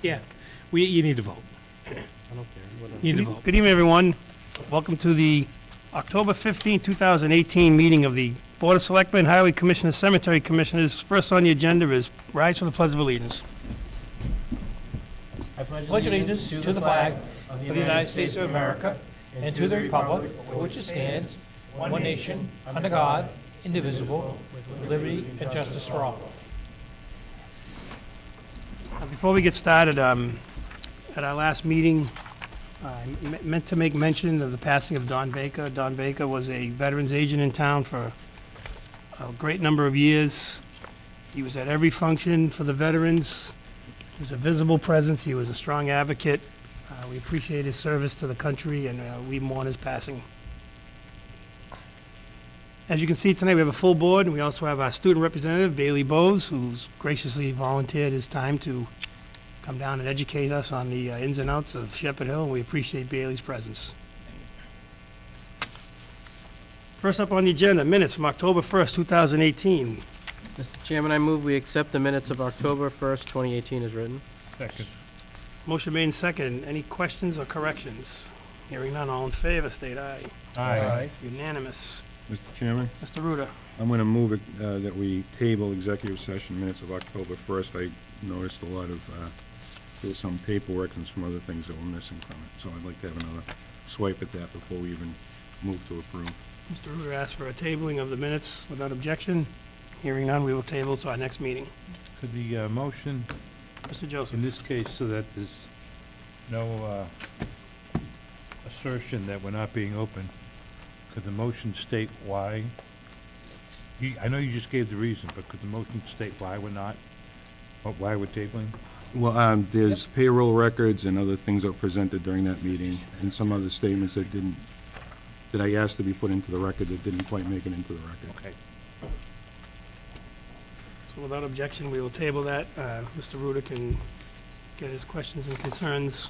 Yeah, you need to vote. I don't care. Whatever. You need to vote. Good evening, everyone. Welcome to the October 15, 2018 meeting of the Board of Selectmen, Highway Commissioners, Cemetery Commissioners. First on the agenda is rise for the Pledge of Allegiance. I pledge allegiance to the flag of the United States of America and to the republic for which it stands, one nation, under God, indivisible, with liberty and justice for all. Before we get started, at our last meeting, I meant to make mention of the passing of Don Baker. Don Baker was a veterans agent in town for a great number of years. He was at every function for the veterans. He was a visible presence. He was a strong advocate. We appreciate his service to the country, and we mourn his passing. As you can see tonight, we have a full board, and we also have our student representative, Bailey Bowes, who's graciously volunteered his time to come down and educate us on the ins and outs of Shepherd Hill, and we appreciate Bailey's presence. First up on the agenda, minutes from October 1st, 2018. Mr. Chairman, I move we accept the minutes of October 1st, 2018 as written. Second. Motion made and second. Any questions or corrections? Hearing none, all in favor, state aye. Aye. Unanimous. Mr. Chairman, Mr. Ruda. I'm going to move it that we table executive session minutes of October 1st. I noticed a lot of, there was some paperwork and some other things that were missing from it. So I'd like to have another swipe at that before we even move to approve. Mr. Ruda asked for a tabling of the minutes without objection. Hearing none, we will table to our next meeting. Could the motion, Mr. Joseph. in this case, so that there's no assertion that we're not being open, could the motion state why? I know you just gave the reason, but could the motion state why we're not, or why we're tabling? Well, there's payroll records and other things that were presented during that meeting, and some other statements that I asked to be put into the record that didn't quite make it into the record. Okay. So without objection, we will table that. Mr. Ruda can get his questions and concerns.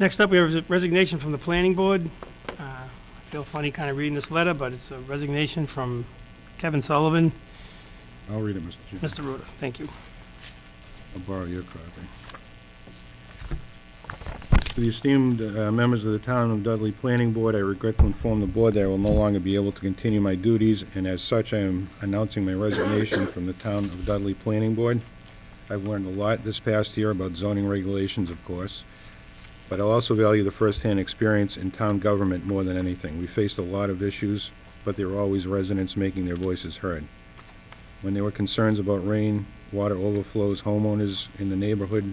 Next up, we have a resignation from the planning board. I feel funny kind of reading this letter, but it's a resignation from Kevin Sullivan. I'll read it, Mr. Chairman. Mr. Ruda, thank you. I'll borrow your copy. To the esteemed members of the Town of Dudley Planning Board, I regret to inform the board that I will no longer be able to continue my duties, and as such, I am announcing my resignation from the Town of Dudley Planning Board. I've learned a lot this past year about zoning regulations, of course, but I also value the first-hand experience in town government more than anything. We faced a lot of issues, but there were always residents making their voices heard. When there were concerns about rain, water overflows, homeowners in the neighborhood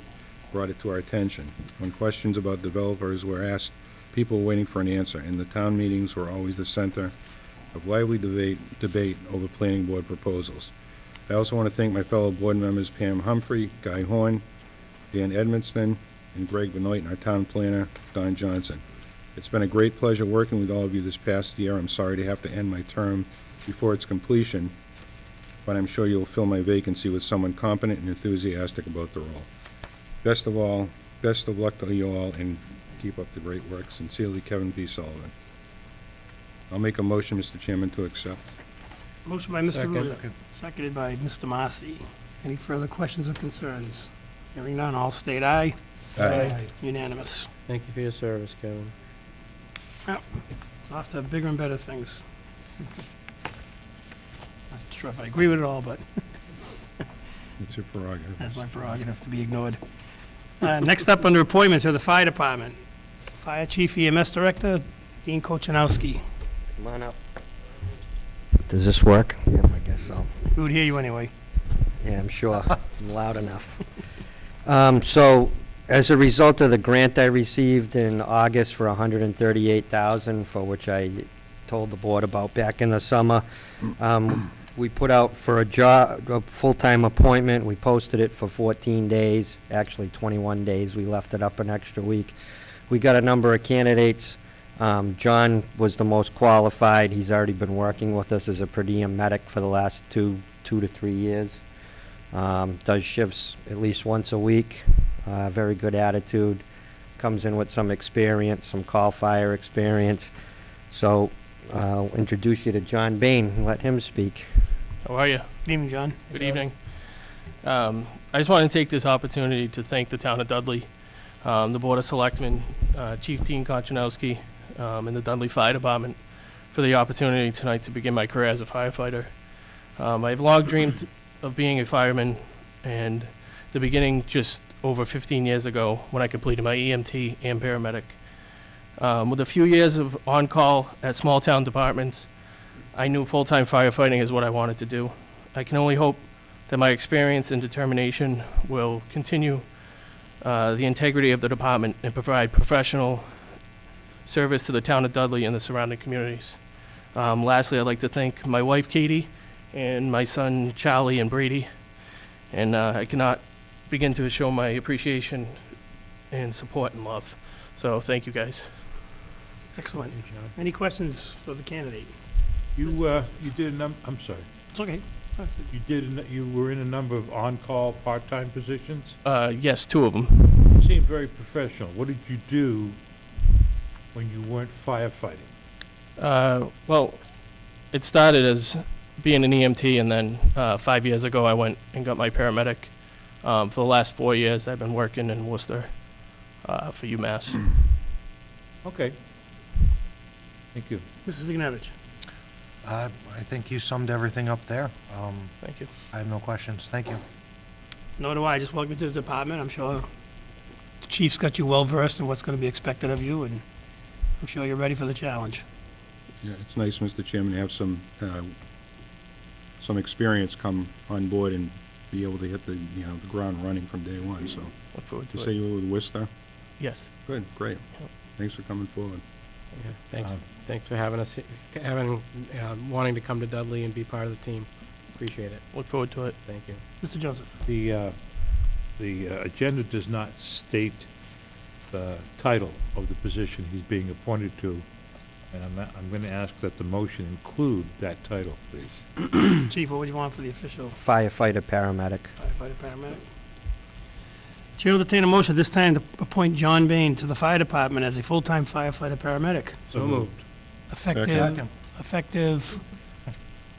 brought it to our attention. When questions about developers were asked, people were waiting for an answer, and the town meetings were always the center of lively debate over planning board proposals. I also want to thank my fellow board members Pam Humphrey, Guy Horn, Dan Edmonston, and Greg Benoit, and our town planner, Don Johnson. It's been a great pleasure working with all of you this past year. I'm sorry to have to end my term before its completion, but I'm sure you'll fill my vacancy with someone competent and enthusiastic about the role. Best of luck to you all, and keep up the great work. Sincerely, Kevin P. Sullivan. I'll make a motion, Mr. Chairman, to accept. Motion by Mr. Second. Ruda, seconded by Mr. Massey. Any further questions or concerns? Hearing none, all state aye. Aye. Unanimous. Thank you for your service, Kevin. It's off to bigger and better things. Not sure if I agree with it all, but It's your prerogative. that's my prerogative to be ignored. Next up under appointments are the fire department. Fire Chief EMS Director, Dean Kochanowski. Come on up. Does this work? Yeah, I guess so. We would hear you anyway. Yeah, I'm sure. I'm loud enough. So, as a result of the grant I received in August for $138,000, for which I told the board about back in the summer, we put out for a full-time appointment. We posted it for 14 days, actually 21 days. We left it up an extra week. We got a number of candidates. John was the most qualified. He's already been working with us as a per diem medic for the last two to 3 years. Does shifts at least once a week. Very good attitude. Comes in with some experience, some call fire experience. So I'll introduce you to John Bain and let him speak. How are you? Good evening, John. Good evening. I just want to take this opportunity to thank the town of Dudley, the Board of Selectmen, Chief Dean Konchanowski, and the Dudley Fire Department for the opportunity tonight to begin my career as a firefighter. I've long dreamed of being a fireman, and the beginning just over 15 years ago when I completed my EMT and paramedic. With a few years of on-call at small-town departments, I knew full-time firefighting is what I wanted to do. I can only hope that my experience and determination will continue the integrity of the department and provide professional service to the town of Dudley and the surrounding communities. Lastly, I'd like to thank my wife, Katie, and my son, Charlie and Brady. And I cannot begin to show my appreciation and support and love. So thank you, guys. Excellent. Any questions for the candidate? You did I'm sorry. It's okay. You were in a number of on-call part-time positions? Yes, 2 of them. You seem very professional. What did you do when you weren't firefighting? Well, it started as being an EMT, and then 5 years ago I went and got my paramedic. For the last 4 years I've been working in Worcester for UMass. Okay. Thank you. Mrs. Ziganevich? I think you summed everything up there. Thank you. I have no questions. Thank you. Nor do I. Just welcome you to the department. I'm sure the chief's got you well-versed in what's going to be expected of you, and I'm sure you're ready for the challenge. Yeah, it's nice, Mr. Chairman, to have some experience come on board and be able to hit the ground running from day one, so. Look forward to You it. say you were with Worcester? Yes. Good, great. Yep. Thanks for coming forward. Yeah, thanks for wanting to come to Dudley and be part of the team. Appreciate it. Look forward to it. Thank you. Mr. Joseph? The agenda does not state the title of the position he's being appointed to, and I'm going to ask that the motion include that title, please. Chief, what would you want for the official Firefighter, paramedic. firefighter paramedic? Chair will entertain a motion this time to appoint John Bain to the fire department as a full-time firefighter paramedic. So moved. Effective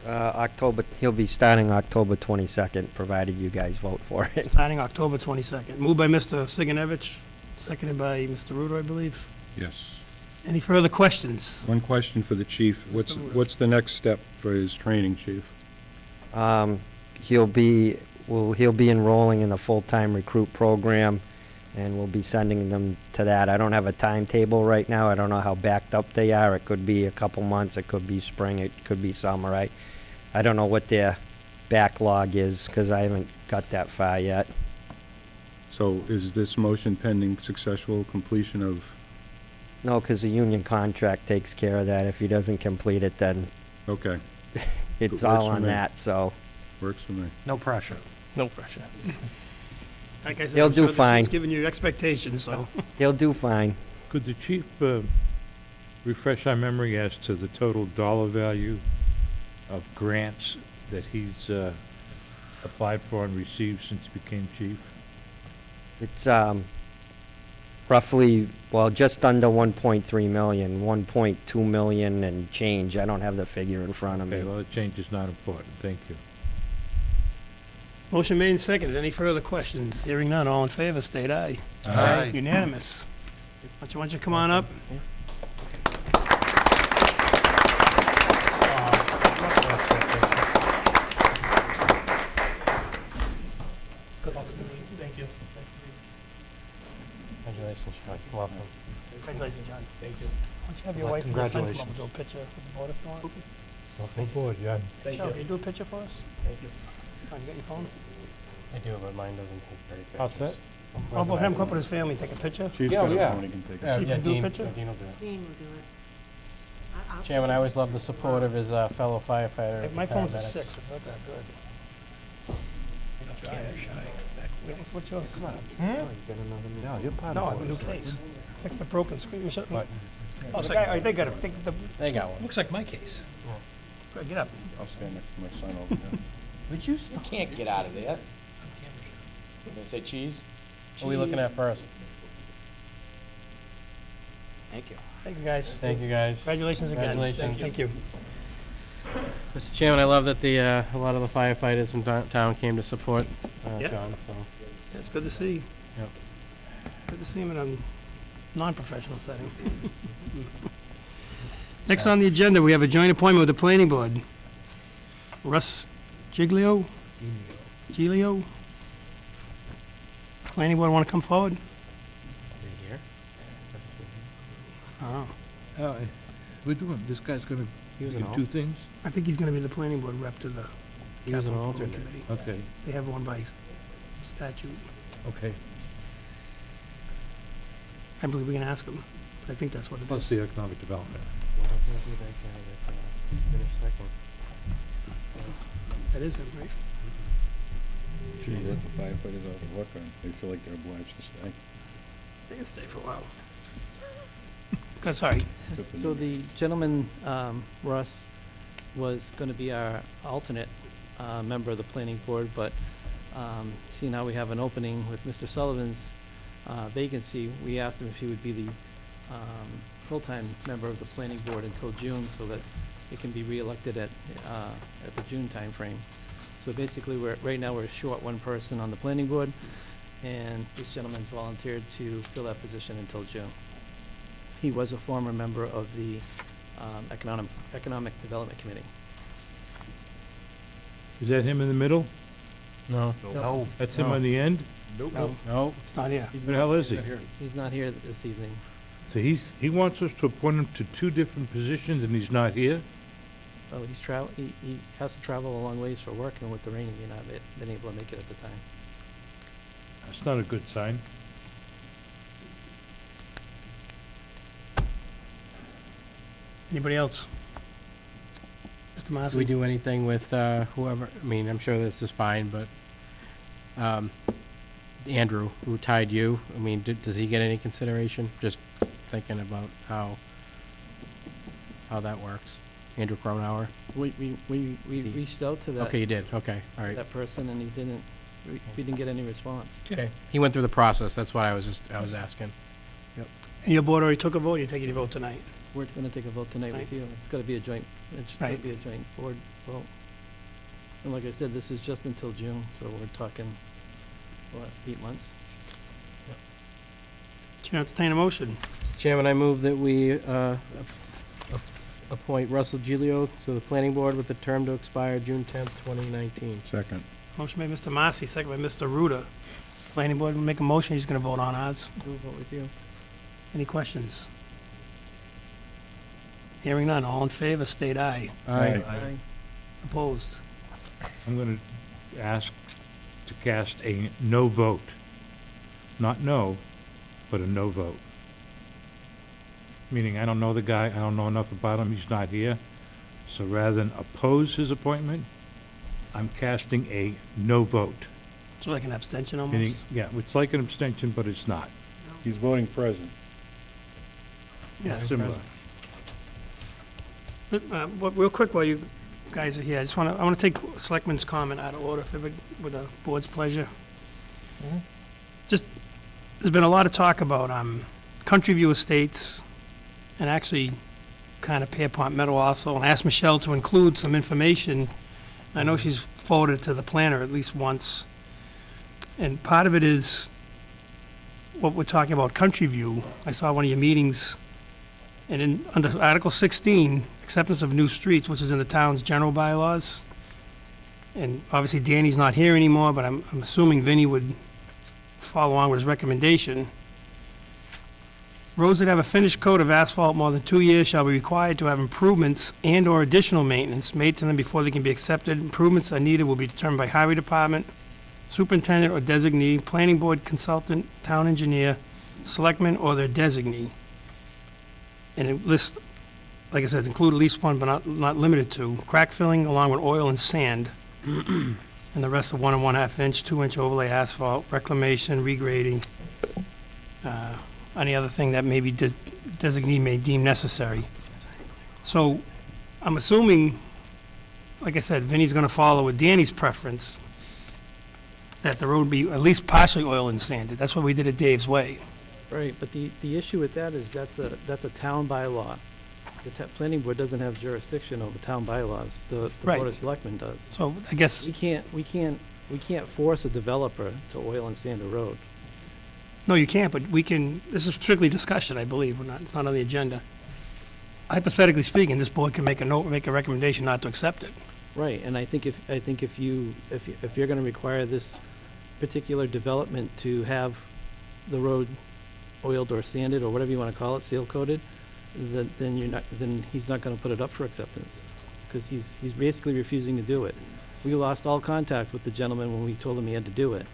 October, he'll be starting October 22nd, provided you guys vote for it. starting October 22nd. Moved by Mr. Siganovich, seconded by Mr. Rudo, I believe. Yes. Any further questions? One question for the chief. What's the next step for his training, chief? He'll be enrolling in the full-time recruit program, and we'll be sending them to that. I don't have a timetable right now. I don't know how backed up they are. It could be a couple months, it could be spring, it could be summer. I don't know what their backlog is, because I haven't got that far yet. So is this motion pending successful completion of? No, because the union contract takes care of that. If he doesn't complete it, then Okay, it's Works all for on me. that, so. works for me. No pressure. No pressure. Like I said, He'll I'm do sure the chief's fine. giving you expectations, so. He'll do fine. Could the chief refresh our memory as to the total dollar value of grants that he's applied for and received since he became chief? It's roughly, well, just under 1.3 million, 1.2 million and change. I don't have the figure in front of Okay, me. well, the change is not important. Thank you. Motion made and seconded. Any further questions? Hearing none, all in favor, state aye. Aye. Unanimous. Why don't you come on up? Good luck. Thank you. Congratulations, Sean. Welcome. Congratulations, John. Thank you. Why don't you have your wife and your son come up and Congratulations. do a picture with the board if you want? Good board, yeah. Thank Michelle, you. can you do a picture for us? Thank you. Come on, you got your phone? I do, but mine doesn't take very good. How's that? How about have him come up with his family, take a picture? Chief's Yeah, got a yeah. phone, he can take it. Chief, can do a Dean- picture? Dean will do it. Dean will do it. I'll Chairman, I always love the support of his fellow firefighter. My phone's a paramedics. 6, it's not that good. What's yours? Come on. No, you're part No, of a it. new case. Fix the broken screen. Michelle. What? Oh, the guy, they got it. They got one. Looks like my case. Get up. I'll stand next to my son over here. Would you can't get out of there. You gonna say cheese? What are we looking at first? Thank you. Thank you, guys. Thank you, guys. Congratulations again. Congratulations. Thank you. Mr. Chairman, I love that a lot of the firefighters in town came to support Yeah. John, so. Yeah, it's good to see. Yep. Good to see him in a non-professional setting. Next on the agenda, we have a joint appointment with the planning board. Russ Giglio? Giglio? Planning board want to come forward? Here? I don't know. We're doing, this guy's gonna He was do an two alt, things? I think he's going to be the planning board rep to the he was an capital improvement alternate. committee. Okay, They have one by statute. okay. I believe we can ask him, but I think that's what it Plus is. the economic development. Why don't we do that guy that finished second? That is him, right? Should you let the firefighters off the hook, or they feel like they're obliged to stay? They can stay for a while. Sorry. So the gentleman, Russ, was going to be our alternate member of the planning board, but seeing how we have an opening with Mr. Sullivan's vacancy, we asked him if he would be the full-time member of the planning board until June, so that it can be re-elected at the June timeframe. So basically, right now, we're short one person on the planning board, and this gentleman's volunteered to fill that position until June. He was a former member of the Economic Development Committee. Is that him in the middle? No. No, That's him on the end? No, No. it's not here. he's Where the hell is he? he's not here this evening. So he wants us to appoint him to two different positions and he's not here? Well, he has to travel a long ways for work, and with the rain, he's not been able to make it at the time. That's not a good sign. Anybody else? Mr. Do we Massey? do anything with whoever, I mean, I'm sure this is fine, but Andrew, who tied you, I mean, does he get any consideration? Just thinking about how that works. Andrew Cronauer? We reached out to that. Okay, you did, okay, all right. That person, and we didn't get any response. Okay, he went through the process, that's what I was asking. And your board already took a vote, you're taking your vote tonight? We're gonna take a vote tonight with you. It's gotta be a joint, Right. board vote. And like I said, this is just until June, so we're talking, 8 months? Chair, entertain a motion. Mr. Chairman, I move that we appoint Russell Giglio to the planning board with a term to expire June 10th, 2019. Second. Motion by Mr. Massey, second by Mr. Ruda. Planning board will make a motion, he's going to vote on ours. We'll vote with you. Any questions? Hearing none, all in favor, state aye. Aye. Aye. Opposed? I'm going to ask to cast a no vote. Not no, but a no vote. Meaning I don't know the guy, I don't know enough about him, he's not here. So rather than oppose his appointment, I'm casting a no vote. It's like an abstention Meaning, almost? yeah, it's like an abstention, but it's not. He's voting present. Yeah. Similar. Real quick while you guys are here, I want to take Selectman's comment out of order, if it would, with the board's pleasure. Just, there's been a lot of talk about Country View Estates, and actually kind of Pierpont Meadow also, and I asked Michelle to include some information. I know she's forwarded it to the planner at least once. And part of it is what we're talking about, Country View. I saw one of your meetings, and under Article 16, acceptance of new streets, which is in the town's general bylaws. And obviously Danny's not here anymore, but I'm assuming Vinnie would follow along with his recommendation. Roads that have a finished coat of asphalt more than 2 years shall be required to have improvements and/or additional maintenance made to them before they can be accepted. Improvements that are needed will be determined by Highway Department, Superintendent or designee, Planning Board consultant, Town Engineer, Selectmen, or their designee. And it lists, like I said, include at least one, but not limited to, crack filling along with oil and sand, and the rest of 1 1/2 inch, 2 inch overlay asphalt, reclamation, regrading, any other thing that maybe designee may deem necessary. So I'm assuming, like I said, Vinnie's going to follow with Danny's preference, that the road be at least partially oil and sanded. That's what we did at Dave's Way. Right, but the issue with that is that's a town bylaw. planning board doesn't have jurisdiction over town bylaws. The Right. Board of Selectmen does. So I guess, We can't force a developer to oil and sand a road. no, you can't, but we can, this is strictly discussion, I believe, it's not on the agenda. Hypothetically speaking, this board can make a recommendation not to accept it. Right, and I think if you're gonna require this particular development to have the road oiled or sanded, or whatever you wanna call it, seal coated, then he's not gonna put it up for acceptance, because he's basically refusing to do it. We lost all contact with the gentleman when we told him he had to do it.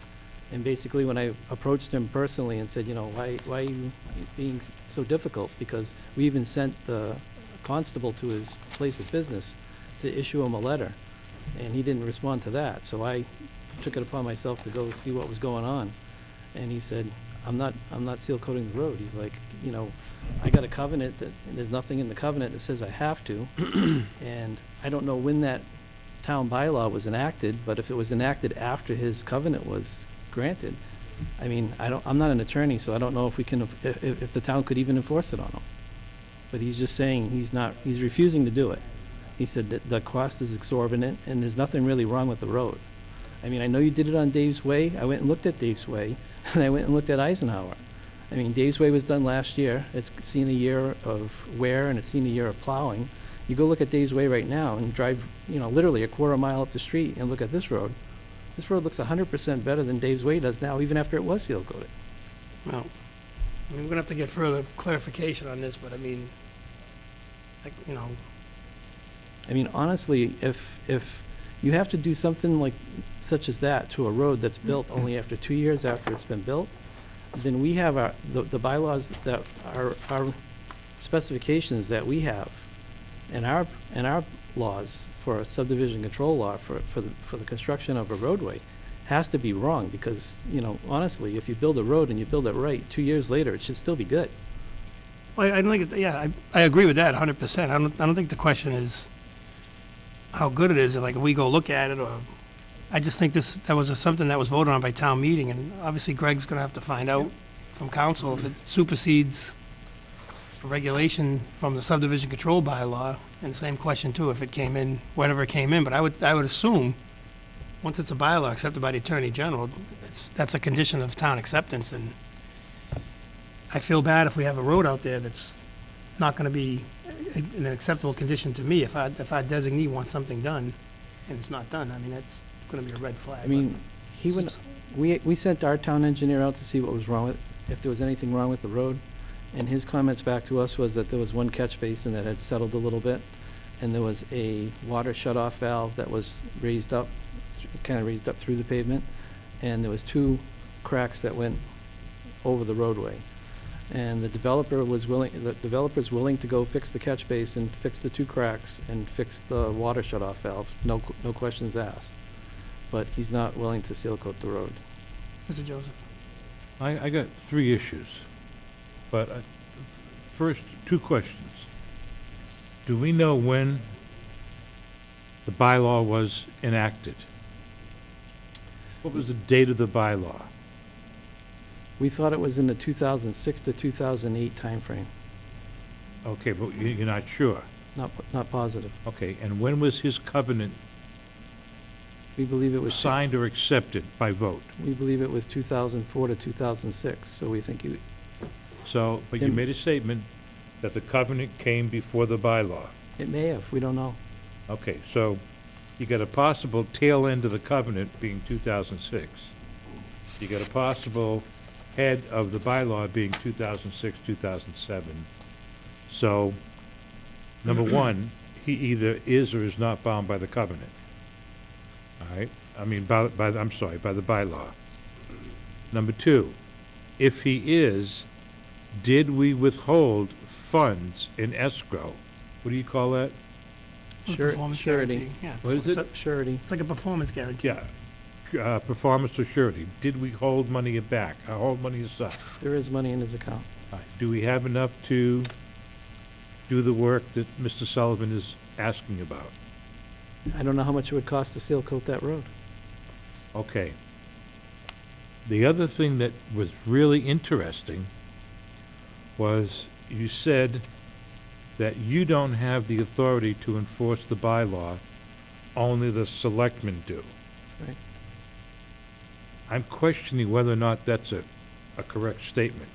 And basically, when I approached him personally and said, why are you being so difficult? Because we even sent the constable to his place of business to issue him a letter, and he didn't respond to that. So I took it upon myself to go see what was going on. And he said, I'm not seal coating the road. He's like, I got a covenant there's nothing in the covenant that says I have to. And I don't know when that town bylaw was enacted, but if it was enacted after his covenant was granted, I'm not an attorney, so I don't know if the town could even enforce it on him. But he's just saying he's refusing to do it. He said that the cost is exorbitant, and there's nothing really wrong with the road. I know you did it on Dave's Way. I went and looked at Dave's Way, and I went and looked at Eisenhower. Dave's Way was done last year. It's seen a year of wear, and it's seen a year of plowing. You go look at Dave's Way right now and drive, literally a quarter mile up the street and look at this road. This road looks 100% better than Dave's Way does now, even after it was seal coated. Well, we're gonna have to get further clarification on this, but honestly, if you have to do something like such as that to a road that's built only after 2 years after it's been built, then we have the bylaws that our specifications that we have and our laws for a subdivision control law for the construction of a roadway has to be wrong, because honestly, if you build a road and you build it right, 2 years later it should still be good. Well, I don't think I agree with that 100%. I don't think the question is how good it is, like if we go look at it, or I just think that was something that was voted on by town meeting, and obviously Greg's gonna have to find out from council if it supersedes a regulation from the subdivision control bylaw, and the same question too, if it came in, whatever it came in, but I would assume, once it's a bylaw accepted by the Attorney General, that's a condition of town acceptance, and I feel bad if we have a road out there that's not gonna be in an acceptable condition to me, if our designee wants something done, and it's not done, that's gonna be a red flag. We sent our town engineer out to see what was wrong if there was anything wrong with the road. And his comments back to us was that there was one catch basin that had settled a little bit, and there was a water shut-off valve that was raised up through the pavement, and there was 2 cracks that went over the roadway. And the developer's willing to go fix the catch basin, fix the 2 cracks, and fix the water shut-off valve, no questions asked. But he's not willing to seal coat the road. Mr. Joseph? I got 3 issues. But first, 2 questions. Do we know when the bylaw was enacted? What was the date of the bylaw? We thought it was in the 2006 to 2008 timeframe. Okay, but you're not sure? Not positive. Okay, and when was his covenant We believe it was signed or accepted by vote? We believe it was 2004 to 2006, so we think you... So, but you made a statement that the covenant came before the bylaw. It may have, we don't know. Okay, so you got a possible tail end of the covenant being 2006. You got a possible head of the bylaw being 2006, 2007. So, number 1, he either is or is not bound by the covenant. All right? by the bylaw. Number 2, if he is, did we withhold funds in escrow? What do you call that? Performance Surety. guarantee, yeah. What is it? Surety. It's like a performance guarantee. Yeah. Performance or surety. Did we hold money back, hold money aside? There is money in his account. All right. Do we have enough to do the work that Mr. Sullivan is asking about? I don't know how much it would cost to seal coat that road. Okay. The other thing that was really interesting was you said that you don't have the authority to enforce the bylaw, only the selectmen do. Right. I'm questioning whether or not that's a correct statement.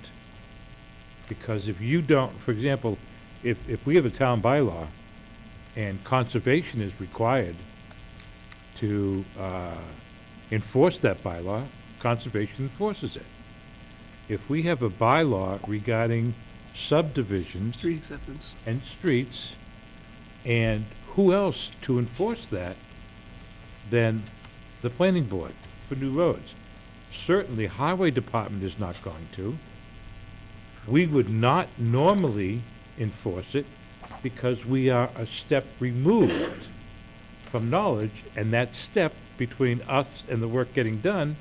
Because if you don't, for example, if we have a town bylaw and conservation is required to enforce that bylaw, conservation enforces it. If we have a bylaw regarding subdivisions Street acceptance. and streets, and who else to enforce that than the planning board for new roads? Certainly, highway department is not going to. We would not normally enforce it because we are a step removed from knowledge, and that step between us and the work getting done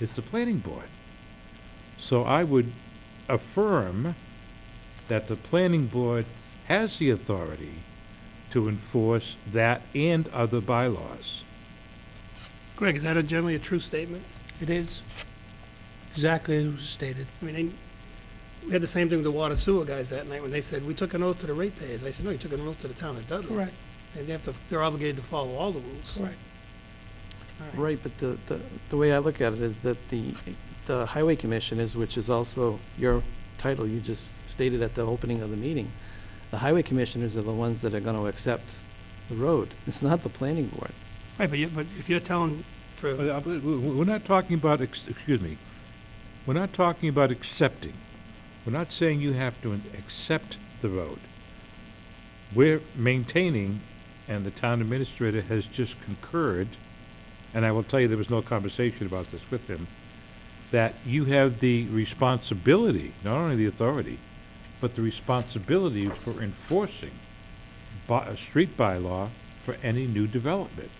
is the planning board. So I would affirm that the planning board has the authority to enforce that and other bylaws. Greg, is that generally a true statement? It is exactly as was stated. I mean, we had the same thing with the water sewer guys that night when they said, we took an oath to the ratepayers. I said, no, you took an oath to the town of Dudley. Correct, And they're obligated to follow all the rules. correct. All right. Right, but the way I look at it is that the Highway Commission is, which is also your title you just stated at the opening of the meeting. The Highway Commissioners are the ones that are gonna accept the road. It's not the planning board. Right, but if you're telling for, We're not talking about, excuse me, we're not talking about accepting. We're not saying you have to accept the road. We're maintaining, and the town administrator has just concurred, and I will tell you there was no conversation about this with him, that you have the responsibility, not only the authority, but the responsibility for enforcing a street bylaw for any new development.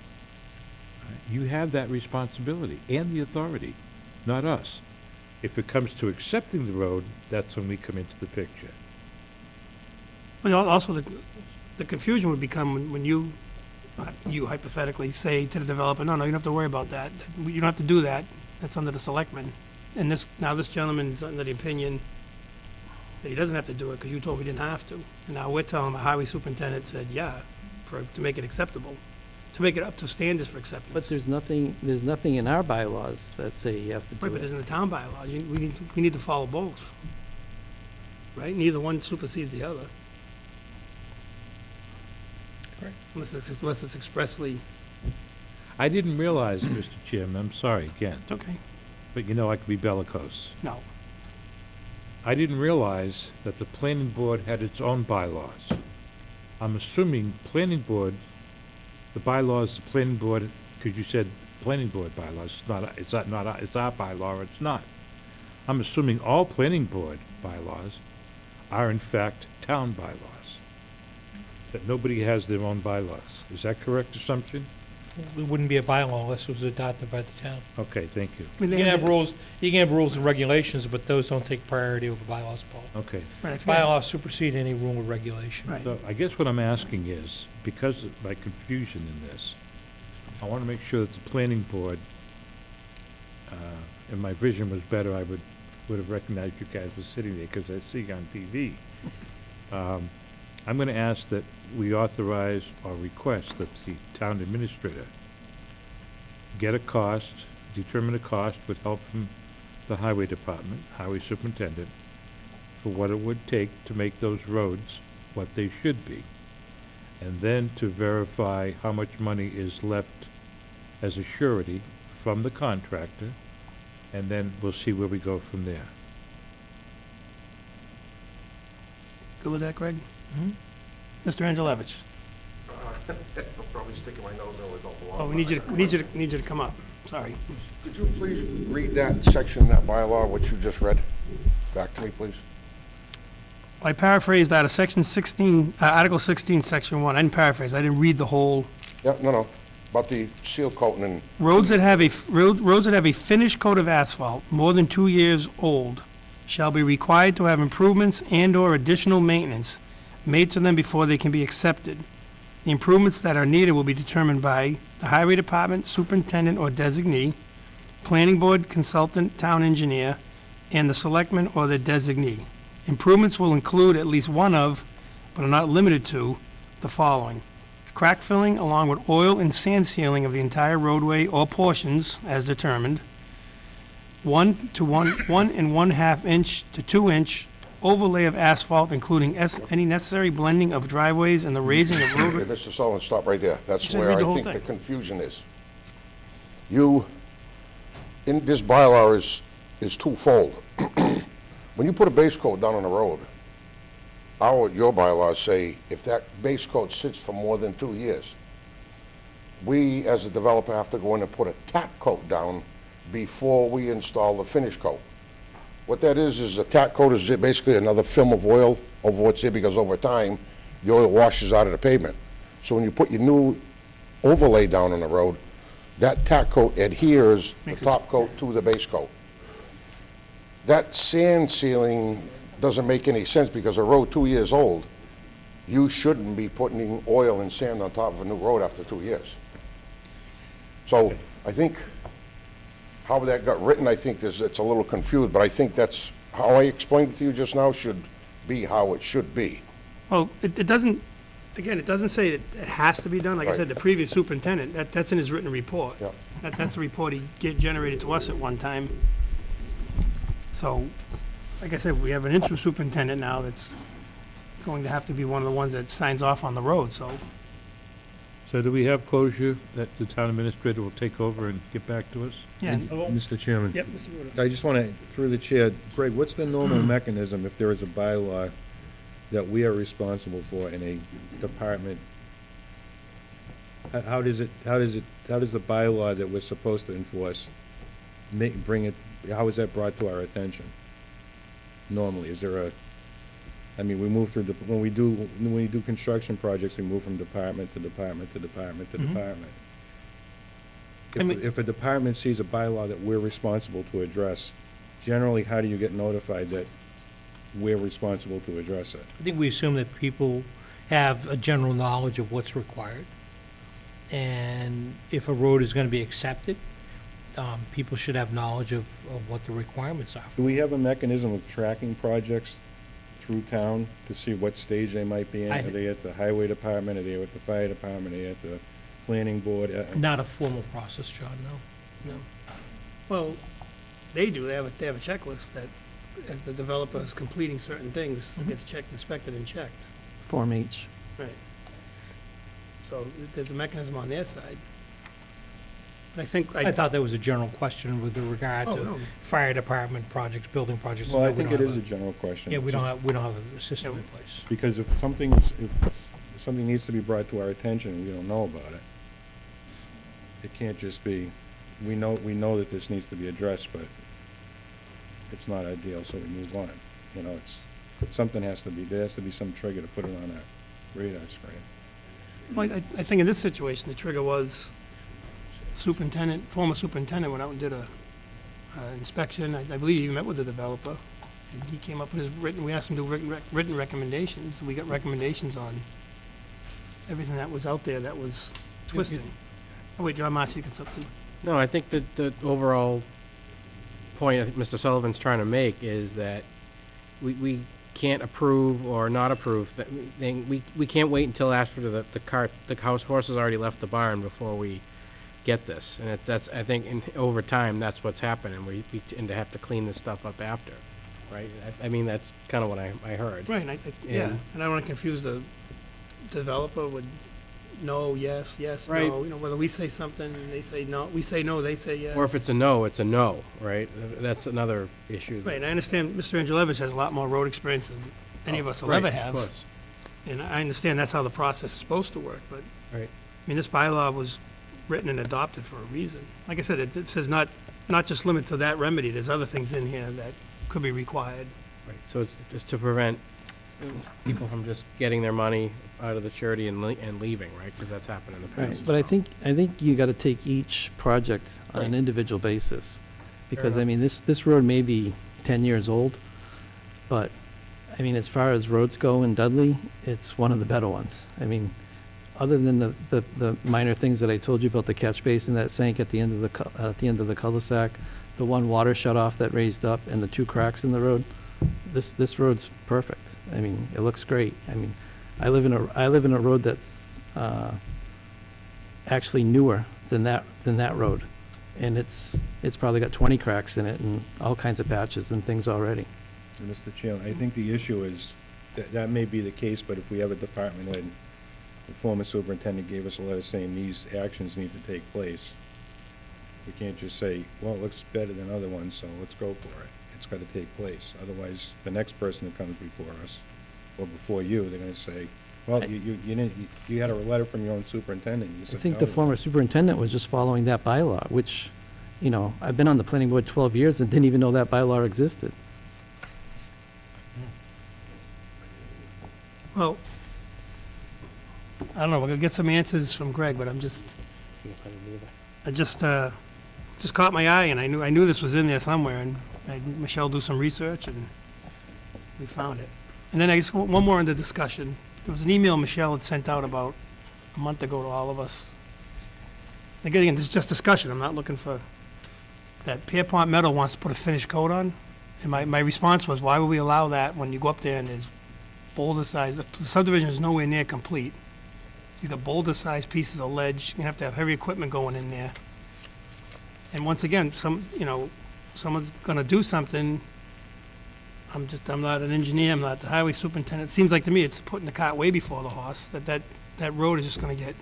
You have that responsibility and the authority, not us. If it comes to accepting the road, that's when we come into the picture. but also the confusion would become when you hypothetically say to the developer, no, you don't have to worry about that. You don't have to do that. That's under the selectmen. And this gentleman's under the opinion that he doesn't have to do it because you told me he didn't have to. And now we're telling him the highway superintendent said, yeah, to make it acceptable, to make it up to standards for acceptance. But there's nothing in our bylaws that say he has to do Right, but it. there's in the town bylaws. We need to follow both. Right? Neither one supersedes the other. Correct. Unless it's expressly, I didn't realize, Mr. Chairman, I'm sorry again, it's okay. but you know I can be bellicose. No. I didn't realize that the planning board had its own bylaws. I'm assuming planning board, the bylaws, the planning board, because you said planning board bylaws, it's our bylaw, or it's not. I'm assuming all planning board bylaws are in fact town bylaws, that nobody has their own bylaws. Is that correct assumption? It wouldn't be a bylaw unless it was adopted by the town. Okay, thank you. I mean, You can have rules and regulations, but those don't take priority over bylaws, Paul. Okay. Right, I forget- Bylaws supersede any rule or regulation. Right. So I guess what I'm asking is, because of my confusion in this, I want to make sure that the planning board, and my vision was better, I would have recognized you guys were sitting there, because I see you on TV. I'm going to ask that we authorize or request that the town administrator get a cost, determine a cost with help from the highway department, highway superintendent, for what it would take to make those roads what they should be. And then to verify how much money is left as a surety from the contractor, and then we'll see where we go from there. Good with that, Greg? Mhm. Mr. Angelevich? I'm probably sticking my nose in where it don't belong. Oh, we need you to come up. Sorry. Could you please read that section, that bylaw, which you just read, back to me, please? I paraphrased out of section 16, Article 16, section 1. I didn't paraphrase, I didn't read the whole. Yep, no, about the seal coating and, Roads that have a finished coat of asphalt more than 2 years old shall be required to have improvements and/or additional maintenance made to them before they can be accepted. The improvements that are needed will be determined by the highway department, superintendent or designee, planning board, consultant, town engineer, and the selectman or their designee. Improvements will include at least one of but are not limited to, the following: crack filling along with oil and sand sealing of the entire roadway or portions as determined, 1 to 1.5 inch to 2 inch overlay of asphalt, including any necessary blending of driveways and the raising of Okay, roadway. Mr. Sullivan, stop right there. That's Just where read the I whole think the thing. confusion is. You, in this bylaw is twofold. When you put a base coat down on the road, your bylaws say if that base coat sits for more than 2 years, we, as a developer, have to go in and put a tack coat down before we install the finish coat. What that is a tack coat is basically another film of oil over what's there, because over time, the oil washes out of the pavement. So when you put your new overlay down on the road, that tack coat adheres the Makes it top coat to the base coat. That sand sealing doesn't make any sense, because a road 2 years old, you shouldn't be putting oil and sand on top of a new road after 2 years. So I think how that got written, I think it's a little confused, but I think that's how I explained it to you just now should be how it should be. Well, it doesn't, again, it doesn't say it has to be done. Like I Right. said, the previous superintendent, that's in his written report. Yeah. That's the report he generated to us at one time. So, like I said, we have an interim superintendent now that's going to have to be one of the ones that signs off on the road, so. So do we have closure that the town administrator will take over and get back to us? Yeah. Mr. Chairman. Yep, Mr. Ruda. I just want to, through the chair, Greg, what's the normal mechanism if there is a bylaw that we are responsible for in a department? How does the bylaw that we're supposed to enforce how is that brought to our attention? Normally, is there we move through, when we do construction projects, we move from department to department to department to department. If a department sees a bylaw that we're responsible to address, generally, how do you get notified that we're responsible to address it? I think we assume that people have a general knowledge of what's required. And if a road is gonna be accepted, people should have knowledge of what the requirements are. Do we have a mechanism of tracking projects through town to see what stage they might be in? I- Are they at the highway department, are they at the fire department, are they at the planning board? Not a formal process, John, no. Well, they do, they have a checklist that, as the developer is completing certain things, it gets checked, inspected, and checked. Form H. Right. So there's a mechanism on their side. But I think, I thought that was a general question with regard Oh, to no. fire department projects, building projects. Well, No, I we think don't it have is a general question. Yeah, It's we don't just- have a system in place. Because if something needs to be brought to our attention and we don't know about it, it can't just be, we know that this needs to be addressed, but it's not ideal, so we move on. You know, there has to be some trigger to put it on our radar screen. well, I think in this situation, the trigger was former superintendent went out and did a inspection. I believe he met with the developer, and he came up with we asked him to do written recommendations. We got recommendations on everything that was out there that was twisting. Oh, wait, John Marcy got something. No, I think that the overall point I think Mr. Sullivan's trying to make is that we can't approve or not approve. We can't wait until after the horse has already left the barn before we get this. And that's I think over time, that's what's happening. We tend to have to clean this stuff up after, right? I mean, that's kind of what I heard. Right, yeah, and I don't want to confuse the developer with no, yes, yes, Right. no. You know, whether we say something and they say no, we say no, they say yes. Or if it's a no, right? That's another issue. Right, and I understand Mr. Angelevich has a lot more road experience than any of us will ever Right, have. Of course. And I understand that's how the process is supposed to work, but, Right. I mean, this bylaw was written and adopted for a reason. Like I said, it says not just limit to that remedy, there's other things in here that could be required. Right, so it's just to prevent people from just getting their money out of the charity and leaving, right? Because that's happened in the Right, past. but I think you gotta take each project on an Right. individual basis. Because, I enough. mean, this road may be 10 years old, but, I mean, as far as roads go in Dudley, it's one of the better ones. I mean, other than the minor things that I told you about the catch basin that sank at the end of the cul-de-sac, the one water shut-off that raised up, and the two cracks in the road, this road's perfect. I mean, it looks great. I mean, I live in a road that's actually newer than that road. And it's probably got 20 cracks in it and all kinds of patches and things already. Mr. Chairman, I think the issue is, that may be the case, but if we have a department head, the former superintendent gave us a letter saying these actions need to take place. We can't just say, well, it looks better than other ones, so let's go for it. It's gotta take place. Otherwise, the next person that comes before us, or before you, they're gonna say, well, you had a letter from your own superintendent. You I said think no. the former superintendent was just following that bylaw, which, you know, I've been on the planning board 12 years and didn't even know that bylaw existed. Well, I don't know, we're gonna get some answers from Greg, but I just caught my eye, and I knew this was in there somewhere, and I had Michelle do some research, and we found it. And then I guess one more in the discussion. There was an email Michelle had sent out about a month ago to all of us. Again, this is just discussion, I'm not looking for, that Pierpont Meadow wants to put a finished coat on, and my response was, why would we allow that when you go up there and there's boulder-sized, the subdivision is nowhere near complete. You got boulder-sized pieces of ledge, you're gonna have to have heavy equipment going in there. And once again, someone's gonna do something, I'm not an engineer, I'm not the highway superintendent. It seems like to me, it's putting the cart way before the horse, that road is just gonna get,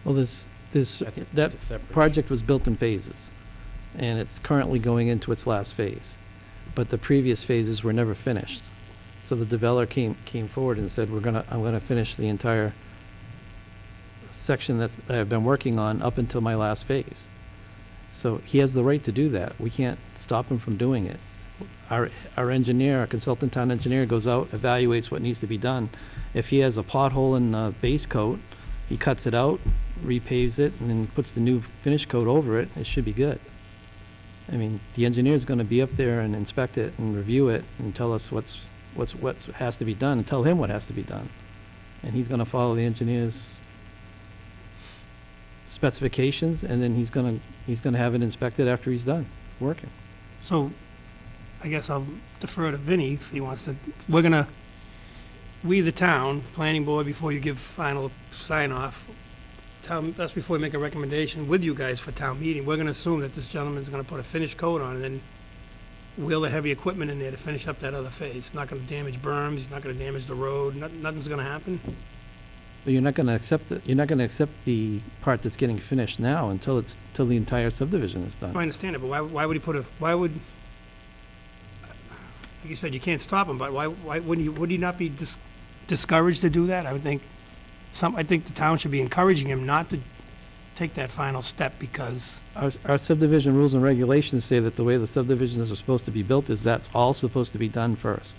Well, that project was built in phases, and it's currently going into its last phase. But the previous phases were never finished. So the developer came forward and said, I'm gonna finish the entire section that I've been working on up until my last phase. So he has the right to do that. We can't stop him from doing it. Our engineer, our consultant town engineer goes out, evaluates what needs to be done. If he has a pothole in the base coat, he cuts it out, repaves it, and then puts the new finish coat over it. It should be good. I mean, the engineer's gonna be up there and inspect it and review it and tell us what has to be done, and tell him what has to be done. And he's gonna follow the engineer's specifications, and then he's gonna have it inspected after he's done working. so I guess I'll defer to Vinnie if he wants to. We, the town, planning board, before you give final sign-off, that's before we make a recommendation with you guys for town meeting, we're gonna assume that this gentleman's gonna put a finished coat on and then wheel the heavy equipment in there to finish up that other phase. Not gonna damage berms, he's not gonna damage the road, nothing's gonna happen. But you're not gonna accept the part that's getting finished now until the entire subdivision is done. I understand it, but why would he like you said, you can't stop him, but why would he not be discouraged to do that? I would think I think the town should be encouraging him not to take that final step, because Our subdivision rules and regulations say that the way the subdivisions are supposed to be built is that's all supposed to be done first,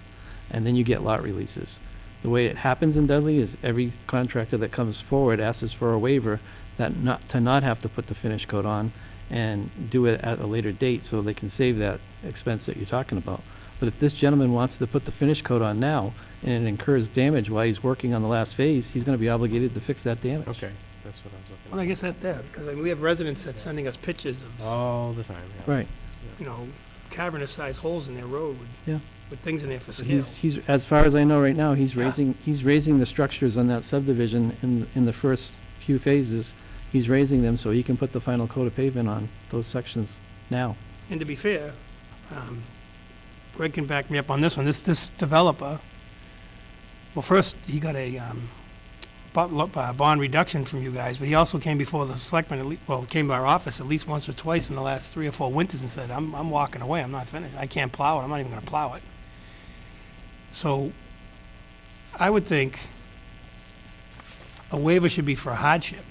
and then you get lot releases. The way it happens in Dudley is every contractor that comes forward asks for a waiver to not have to put the finish coat on and do it at a later date so they can save that expense that you're talking about. But if this gentleman wants to put the finish coat on now and it incurs damage while he's working on the last phase, he's gonna be obligated to fix that damage. Okay, that's what I was looking well, I guess that's there, because we have residents that's sending us pictures of, all the time, yeah. Right. cavernous-sized holes in their road Yeah. with things in there for So scale. he's, as far as I know right now, he's raising the structures on that subdivision in the first few phases. He's raising them so he can put the final coat of pavement on those sections now. And to be fair, Greg can back me up on this one, this developer, well, first, he got a bond reduction from you guys, but he also came before the selectmen, came to our office at least once or twice in the last 3 or 4 winters and said, I'm walking away, I'm not finished, I can't plow it, I'm not even gonna plow it. So, I would think a waiver should be for a hardship.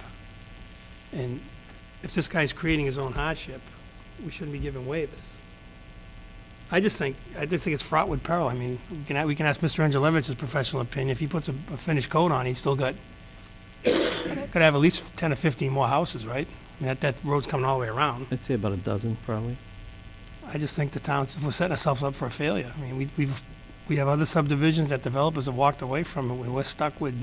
And if this guy's creating his own hardship, we shouldn't be giving waivers. I just think it's fraught with peril. I mean, we can ask Mr. Angelevich's professional opinion. If he puts a finished coat on, he's still could have at least 10 or 15 more houses, right? I mean, that road's coming all the way around. I'd say about a dozen, probably. I just think we're setting ourselves up for a failure. I mean, we have other subdivisions that developers have walked away from, and we're stuck with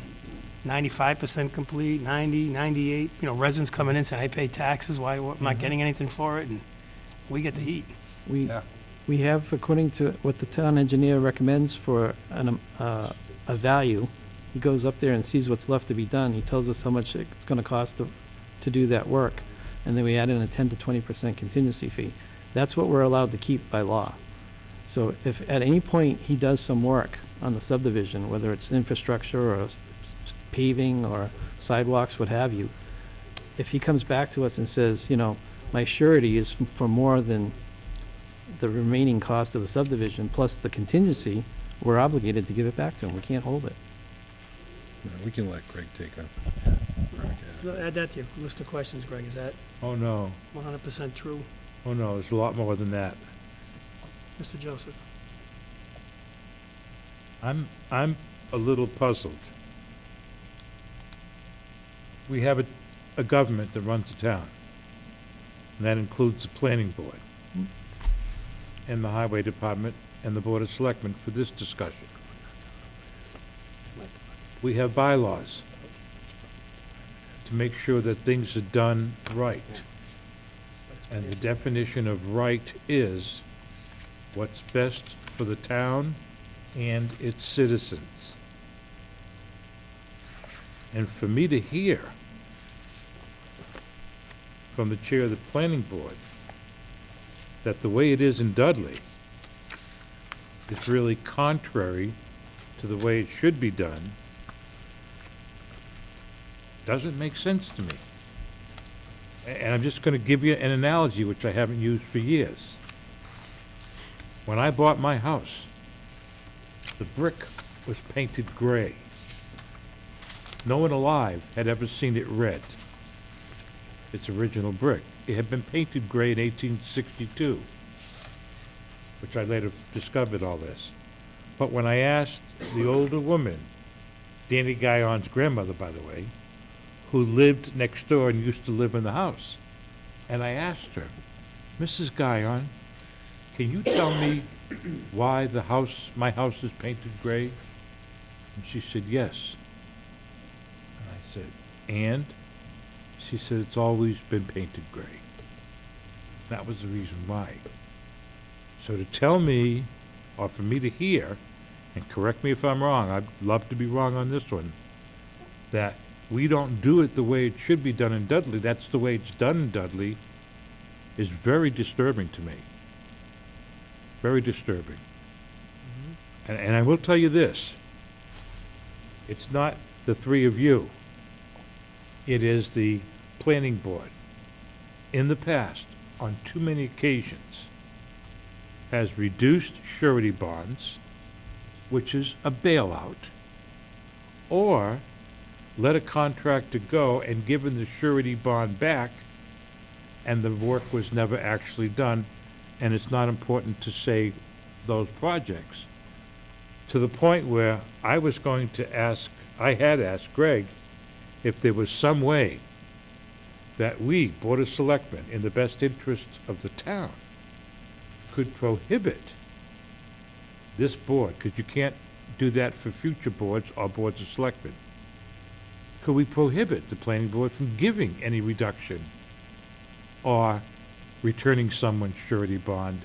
95% complete, 90, 98, residents coming in saying, I pay taxes, why am I not getting anything for it? And we get the heat. We have, according to what the town engineer recommends for a value, He goes up there and sees what's left to be done. He tells us how much it's gonna cost to do that work. And then we add in a 10 to 20% contingency fee. That's what we're allowed to keep by law. So if at any point he does some work on the subdivision, whether it's infrastructure or paving or sidewalks, what have you, if he comes back to us and says, you know, my surety is for more than the remaining cost of the subdivision plus the contingency, we're obligated to give it back to him. We can't hold it. No, we can let Greg take a crack at So it. add that to your list of questions, Greg. Is that Oh, no. 100% true, Oh, no, there's a lot more than that. Mr. Joseph? I'm a little puzzled. We have a government that runs the town, and that includes the planning board, and the highway department, and the board of selectmen for this discussion. We have bylaws to make sure that things are done right. And the definition of right is what's best for the town and its citizens. And for me to hear from the chair of the planning board that the way it is in Dudley is really contrary to the way it should be done doesn't make sense to me. And I'm just going to give you an analogy which I haven't used for years. When I bought my house, the brick was painted gray. No one alive had ever seen it red. Its original brick. It had been painted gray in 1862, which I later discovered all this. But when I asked the older woman, Danny Guyon's grandmother, by the way, who lived next door and used to live in the house, and I asked her, Mrs. Guyon, can you tell me why my house is painted gray? And she said, yes. And I said, and? She said, it's always been painted gray. That was the reason why. So to tell me, or for me to hear, and correct me if I'm wrong, I'd love to be wrong on this one, that we don't do it the way it should be done in Dudley, that's the way it's done in Dudley, is very disturbing to me. Very disturbing. And I will tell you this, it's not the three of you. It is the planning board. In the past, on too many occasions, has reduced surety bonds, which is a bailout, or let a contractor go and given the surety bond back, and the work was never actually done, and it's not important to say those projects. To the point where I had asked Greg if there was some way that we, Board of Selectmen, in the best interest of the town, could prohibit this board, because you can't do that for future boards or boards of selectmen. Could we prohibit the planning board from giving any reduction or returning someone's surety bond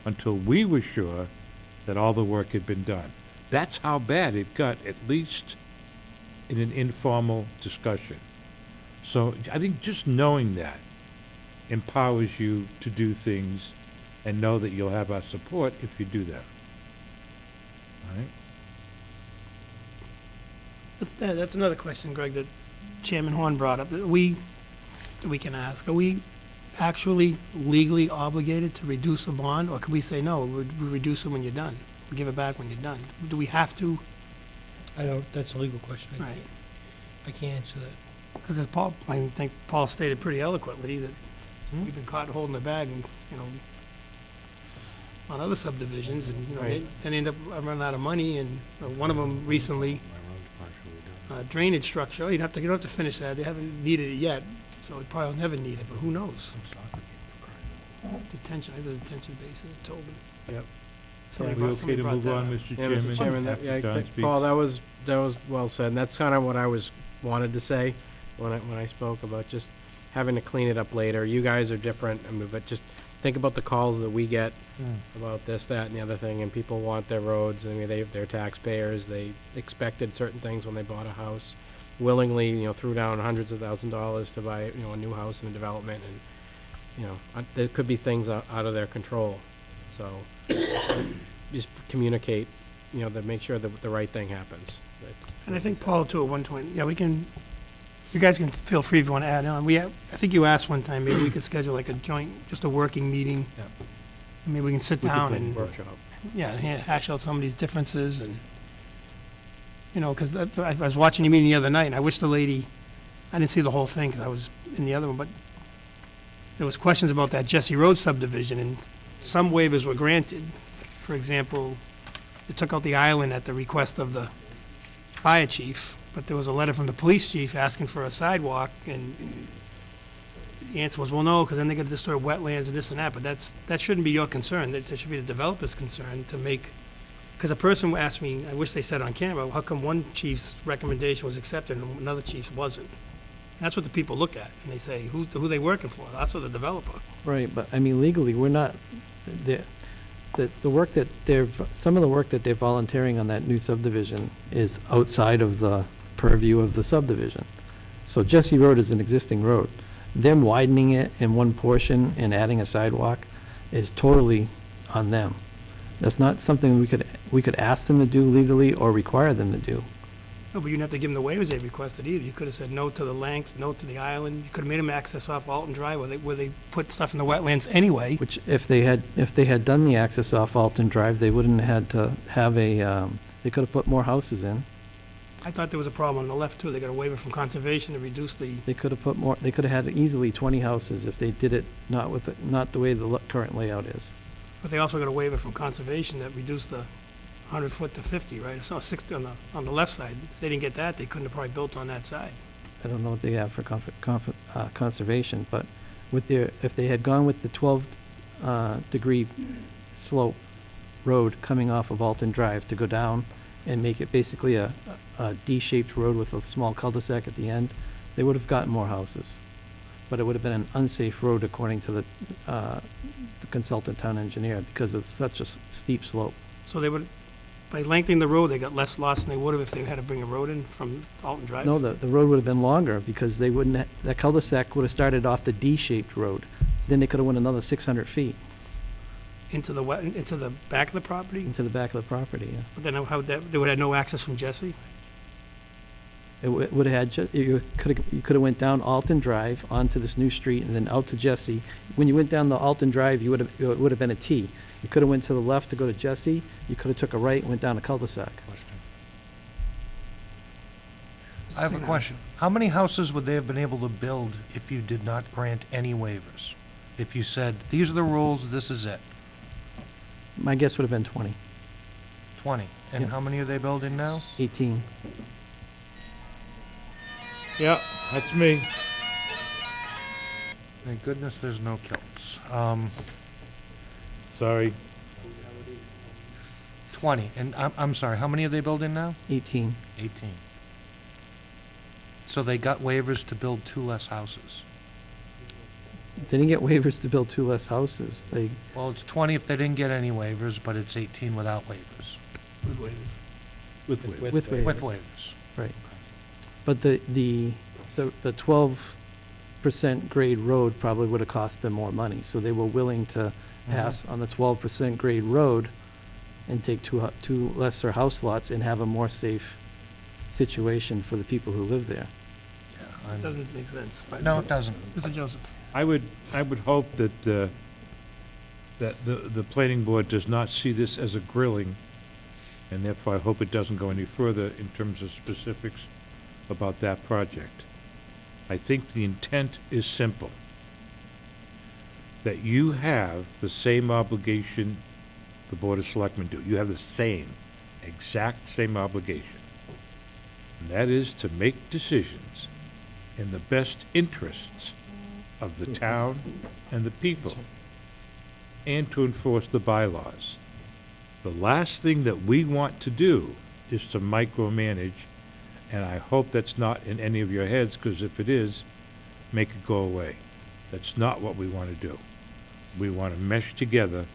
until we were sure that all the work had been done? That's how bad it got, at least in an informal discussion. So I think just knowing that empowers you to do things and know that you'll have our support if you do that. All right? That's another question, Greg, that Chairman Horn brought up. That we can ask, are we actually legally obligated to reduce a bond? Or can we say, no, we reduce it when you're done? We give it back when you're done? Do we have to? That's a legal question. Right. I can't answer that. Because I think Paul stated pretty eloquently that we've been caught holding the bag and, on other subdivisions, and, Right. they end up running out of money, and one of them recently, drainage structure, you don't have to finish that, they haven't needed it yet, so it probably will never need it, but who knows? Detention, there's a detention basin in Tobin. Yep. Somebody We brought- okay somebody to brought move that on, up. Mr. Yeah, Chairman? Mr. Chairman, After John speaks? Paul, that was well said, and that's kind of what I wanted to say when I spoke about just having to clean it up later. You guys are different, but just think about the calls that we get about this, that, and the other thing, and people want their roads. I mean, they're taxpayers. They expected certain things when they bought a house. Willingly, threw down hundreds of $1,000s to buy, a new house and a development, and, there could be things out of their control. So, just communicate, to make sure that the right thing happens. And I think, Paul, too, at one point, yeah, you guys can feel free if you want to add on. I think you asked one time, maybe we could schedule like a joint, just a working meeting. Yeah. Maybe we can sit We could down do a and, workshop. hash out some of these differences and, because I was watching your meeting the other night, and I wish the lady, I didn't see the whole thing because I was in the other one, but there was questions about that Jesse Road subdivision, and some waivers were granted. For example, it took out the island at the request of the fire chief, but there was a letter from the police chief asking for a sidewalk, and the answer was, well, no, because then they're gonna disturb wetlands and this and that, but that shouldn't be your concern. That should be the developer's concern to make, because a person asked me, I wish they said on camera, how come one chief's recommendation was accepted and another chief's wasn't? That's what the people look at, and they say, who they working for? That's the developer. Right, but I mean, legally, we're not, the work that some of the work that they're volunteering on that new subdivision is outside of the purview of the subdivision. So Jesse Road is an existing road. Them widening it in one portion and adding a sidewalk is totally on them. That's not something we could ask them to do legally or require them to do. No, but you didn't have to give them the waivers they requested either. You could have said no to the length, no to the island. You could have made them access off Alton Drive where they put stuff in the wetlands anyway. Which, if they had done the access off Alton Drive, they wouldn't have had to have they could have put more houses in. I thought there was a problem on the left too. They got a waiver from conservation to reduce the, They could have put more, they could have had easily 20 houses if they did it not the way the current layout is. but they also got a waiver from conservation that reduced the 100-foot to 50, right? It's not 60 on the left side. If they didn't get that, they couldn't have probably built on that side. I don't know what they have for conservation, but if they had gone with the 12-degree slope road coming off of Alton Drive to go down and make it basically a D-shaped road with a small cul-de-sac at the end, they would have gotten more houses. But it would have been an unsafe road according to the consultant town engineer because it's such a steep slope. So they would, by lengthening the road, they got less loss than they would have if they had to bring a road in from Alton Drive? No, the road would have been longer because they wouldn't, that cul-de-sac would have started off the D-shaped road. Then they could have went another 600 feet Into the back of the property? into the back of the property, yeah. But then they would have no access from Jesse? It would have had, you could have went down Alton Drive onto this new street and then out to Jesse. When you went down the Alton Drive, it would have been a T. You could have went to the left to go to Jesse. You could have took a right and went down a cul-de-sac. I have a question. How many houses would they have been able to build if you did not grant any waivers? If you said, these are the rules, this is it? My guess would have been 20, 20. And Yep. how many are they building now? 18. Yeah, that's me. Thank goodness there's no kilts. Sorry. 20. And I'm sorry, how many are they building now? 18. 18. So they got waivers to build 2 less houses. They didn't get waivers to build 2 less houses. Well, it's 20 if they didn't get any waivers, but it's 18 without waivers. With waivers. With waivers. With waivers. With waivers. Right. But the 12% grade road probably would have cost them more money, so they were willing to pass on the 12% grade road and take 2 lesser house lots and have a more safe situation for the people who live there. It doesn't make sense. but- No, it doesn't. Mr. Joseph? I would hope that the planning board does not see this as a grilling, and therefore I hope it doesn't go any further in terms of specifics about that project. I think the intent is simple. That you have the same obligation the Board of Selectmen do. You have the exact same obligation. And that is to make decisions in the best interests of the town and the people, and to enforce the bylaws. The last thing that we want to do is to micromanage, and I hope that's not in any of your heads, because if it is, make it go away. That's not what we want to do. we want to mesh together,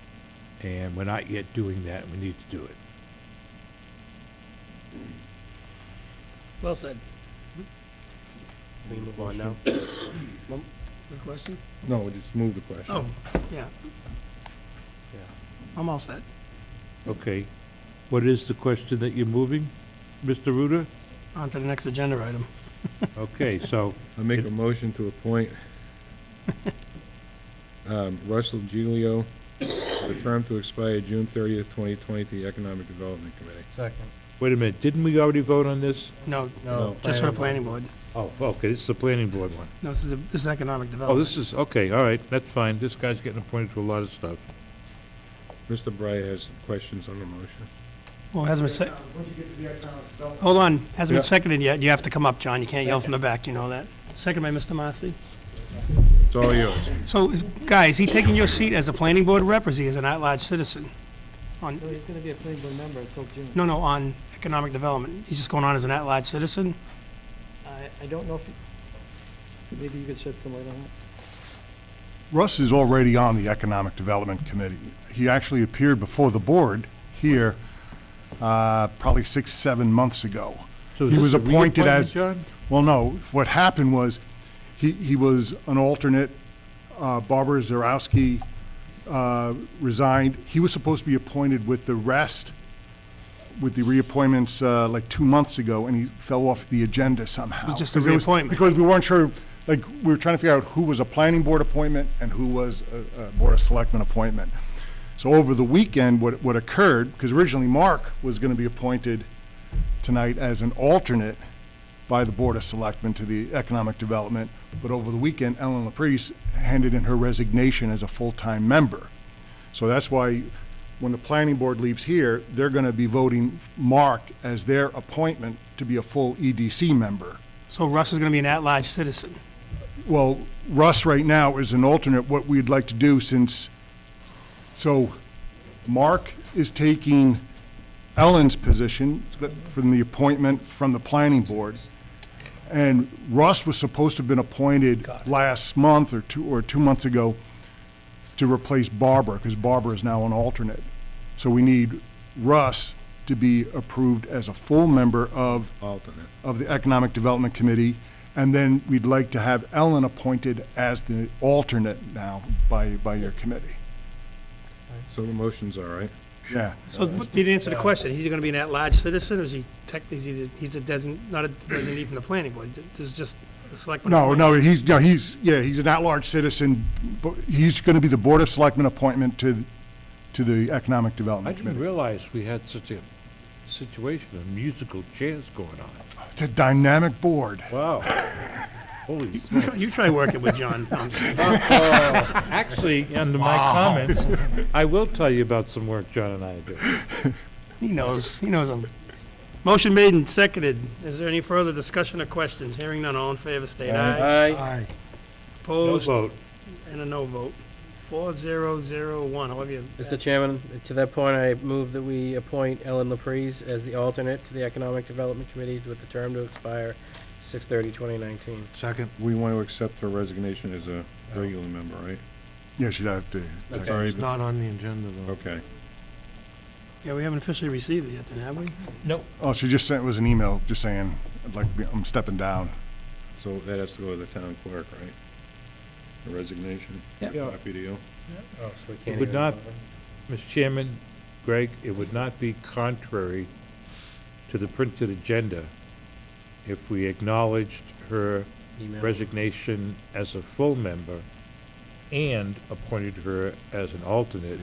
and we're not yet doing that, and we need to do it. Well said. We move on now. Good question? No, we just move the question. Oh, yeah. I'm all set. Okay. What is the question that you're moving, Mr. Ruder? On to the next agenda item. Okay, so, I make a motion to appoint Russell Giglio for term to expire June 30th, 2020 to the Economic Development Committee. Second. wait a minute, didn't we already vote on this? No, No. just for the planning board. Oh, okay, this is the planning board one. No, this is economic Oh, development. this is, okay, all right, that's fine. This guy's getting appointed to a lot of stuff. Mr. Breyer has some questions on the motion. Well, it hasn't been hold on, hasn't Yeah. been seconded yet. You have to come up, John. You can't yell from the back, you know that. Second by Mr. Marcy. It's all yours. So, guy, is he taking your seat as a planning board rep, or is he as an at-large citizen? On, No, he's gonna be a planning board member until June. no, on economic development. He's just going on as an at-large citizen? I don't know if, maybe you could shed some light on it. Russ is already on the Economic Development Committee. He actually appeared before the board here probably 6, 7 months ago. So is He this was a appointed as- reappointment, John? Well, no, what happened was, he was an alternate. Barbara Zarowski resigned. He was supposed to be appointed with the rest, with the reappointments like 2 months ago, and he fell off the agenda somehow. It was just a 'Cause it was- reappointment. Because we weren't sure, like, we were trying to figure out who was a planning board appointment and who was a Board of Selectmen appointment. So over the weekend, what occurred, because originally Mark was going to be appointed tonight as an alternate by the Board of Selectmen to the Economic Development, but over the weekend, Ellen LaPrice handed in her resignation as a full-time member. So that's why, when the planning board leaves here, they're going to be voting Mark as their appointment to be a full EDC member. So Russ is going to be an at-large citizen. Well, Russ right now is an alternate. What we'd like to do so Mark is taking Ellen's position from the appointment from the planning board. And Russ was supposed to have been appointed last month or 2 months ago to replace Barbara, because Barbara is now an alternate. So we need Russ to be approved as a full member of the Economic Development Committee. And then we'd like to have Ellen appointed as the alternate now by your committee. So the motion's all right? Yeah. So did you answer the question? Is he going to be an at-large citizen, or is he technically, he's a not a designee from the planning board? This is just a selectman? No, he's an at-large citizen, but he's going to be the Board of Selectmen appointment to the Economic I Development didn't Committee. realize we had such a situation of musical chairs going on. It's a dynamic board. Wow. Holy smokes. You try working with John. No, I'm just kidding. Actually, under my comments, I will tell you about some work John and I did. He knows him. Motion made and seconded. Is there any further discussion or questions? Hearing none, all in favor, state aye. Aye. No Opposed? vote. And a no vote. 4001, however you... Mr. Chairman, to that point, I move that we appoint Ellen LaPrice as the alternate to the Economic Development Committee with the term to expire 6/30/2019. Second. We want to accept her resignation as a regular member, right? Yes, you'd have to. Okay. Sorry, It's not on the agenda, though. Okay. Yeah, we haven't officially received it yet, then, have we? Nope. Oh, she just sent, was an email just saying, I'm stepping down. So that has to go to the town clerk, right? The resignation? Yep. Yeah. Copy to you. Oh, so we It can't would even not, vote. Mr. Chairman, Greg, it would not be contrary to the printed agenda if we acknowledged her Email. resignation as a full member and appointed her as an alternate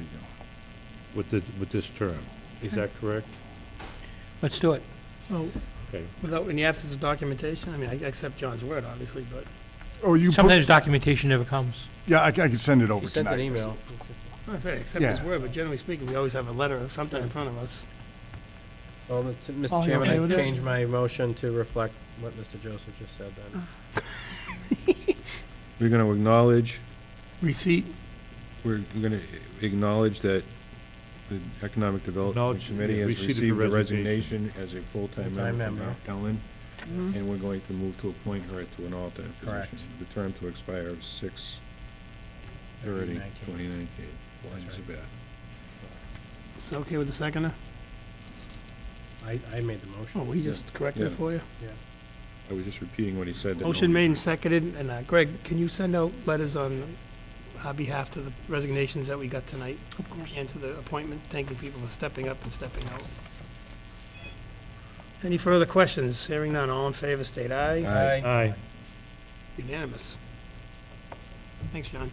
with this term. Is that correct? Let's do it. Okay. Without, in the absence of documentation? I mean, I accept John's word, obviously, but... Oh, you put, Sometimes documentation never comes. yeah, I can send it over He sent tonight. an email. I say, accept his Yeah. word, but generally speaking, we always have a letter or something in front of us. Well, Oh, Mr. you Chairman, okay I with it? changed my motion to reflect what Mr. Joseph just said then. We're going to acknowledge, Receipt, we're going to acknowledge that the Economic Development Acknowledge the Committee has receipt of received the the resignation. resignation as a full-time Full-time member member. from Ellen, and we're going to move to appoint her to an alternate position. Correct. The term to expire of 6/30/2019. 30, 2019. Lines are bad. Is that okay with the seconder? I made the motion. Oh, we just corrected it Yeah. for you? I was just repeating what he said. that Motion no- made and seconded, and Greg, can you send out letters on our behalf to the resignations that we got tonight? Of course. And to the appointment, thanking people for stepping up and stepping out. Any further questions? Hearing none, all in favor, state aye. Aye. Unanimous. Thanks, John.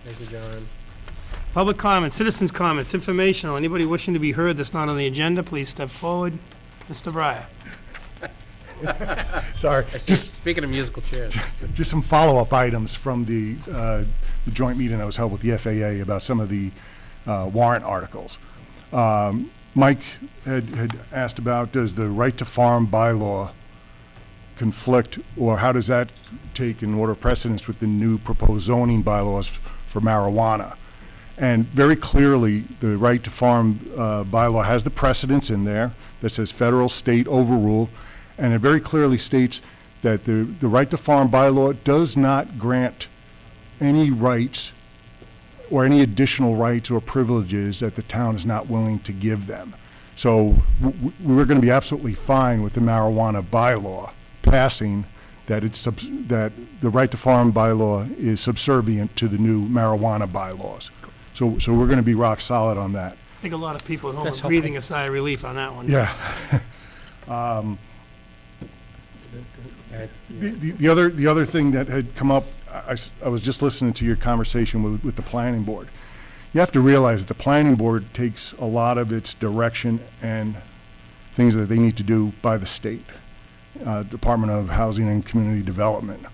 Thank you, John. Public comments, citizens' comments, informational. Anybody wishing to be heard that's not on the agenda, please step forward. Mr. Breyer. Sorry, I see, just, speaking of musical chairs. just some follow-up items from the joint meeting that was held with the FAA about some of the warrant articles. Mike had asked about, does the right to farm bylaw conflict, or how does that take in order of precedence with the new proposed zoning bylaws for marijuana? And very clearly, the right to farm bylaw has the precedence in there that says federal, state overrule, and it very clearly states that the right to farm bylaw does not grant any rights or any additional rights or privileges that the town is not willing to give them. So we're going to be absolutely fine with the marijuana bylaw passing, that that the right to farm bylaw is subservient to the new marijuana bylaws. So we're going to be rock solid on that. I think a lot of people at home That's are breathing a sigh of relief on that one. Yeah. The other thing that had come up, I was just listening to your conversation with the planning board. You have to realize that the planning board takes a lot of its direction and things that they need to do by the state, Department of Housing and Community Development.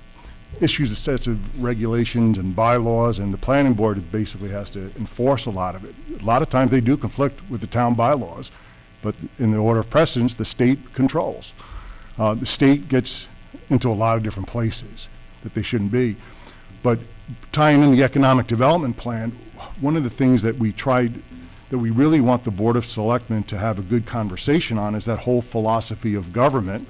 Issues a set of regulations and bylaws, and the planning board basically has to enforce a lot of it. A lot of times they do conflict with the town bylaws, but in the order of precedence, the state controls. The state gets into a lot of different places that they shouldn't be. But tying in the economic development plan, one of the things that we tried, that we really want the Board of Selectmen to have a good conversation on, is that whole philosophy of government,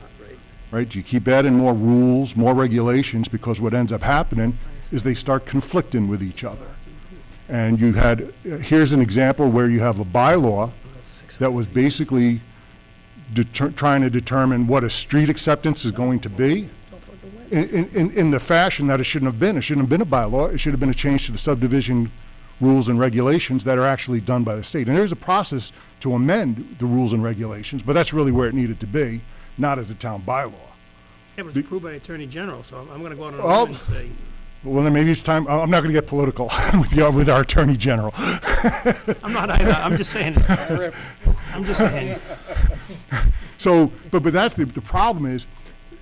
right? You keep adding more rules, more regulations, because what ends up happening is they start conflicting with each other. And you had, here's an example where you have a bylaw that was basically trying to determine what a street acceptance is going to be in the fashion that it shouldn't have been. It shouldn't have been a bylaw. It should have been a change to the subdivision rules and regulations that are actually done by the state. And there's a process to amend the rules and regulations, but that's really where it needed to be, not as a town bylaw. It was approved by the Attorney General, so I'm going to go out on a Well, limb and say, Well, then maybe it's time, I'm not going to get political with our Attorney General. I'm not either, I'm just saying. I'm just saying. So, but that's the problem is,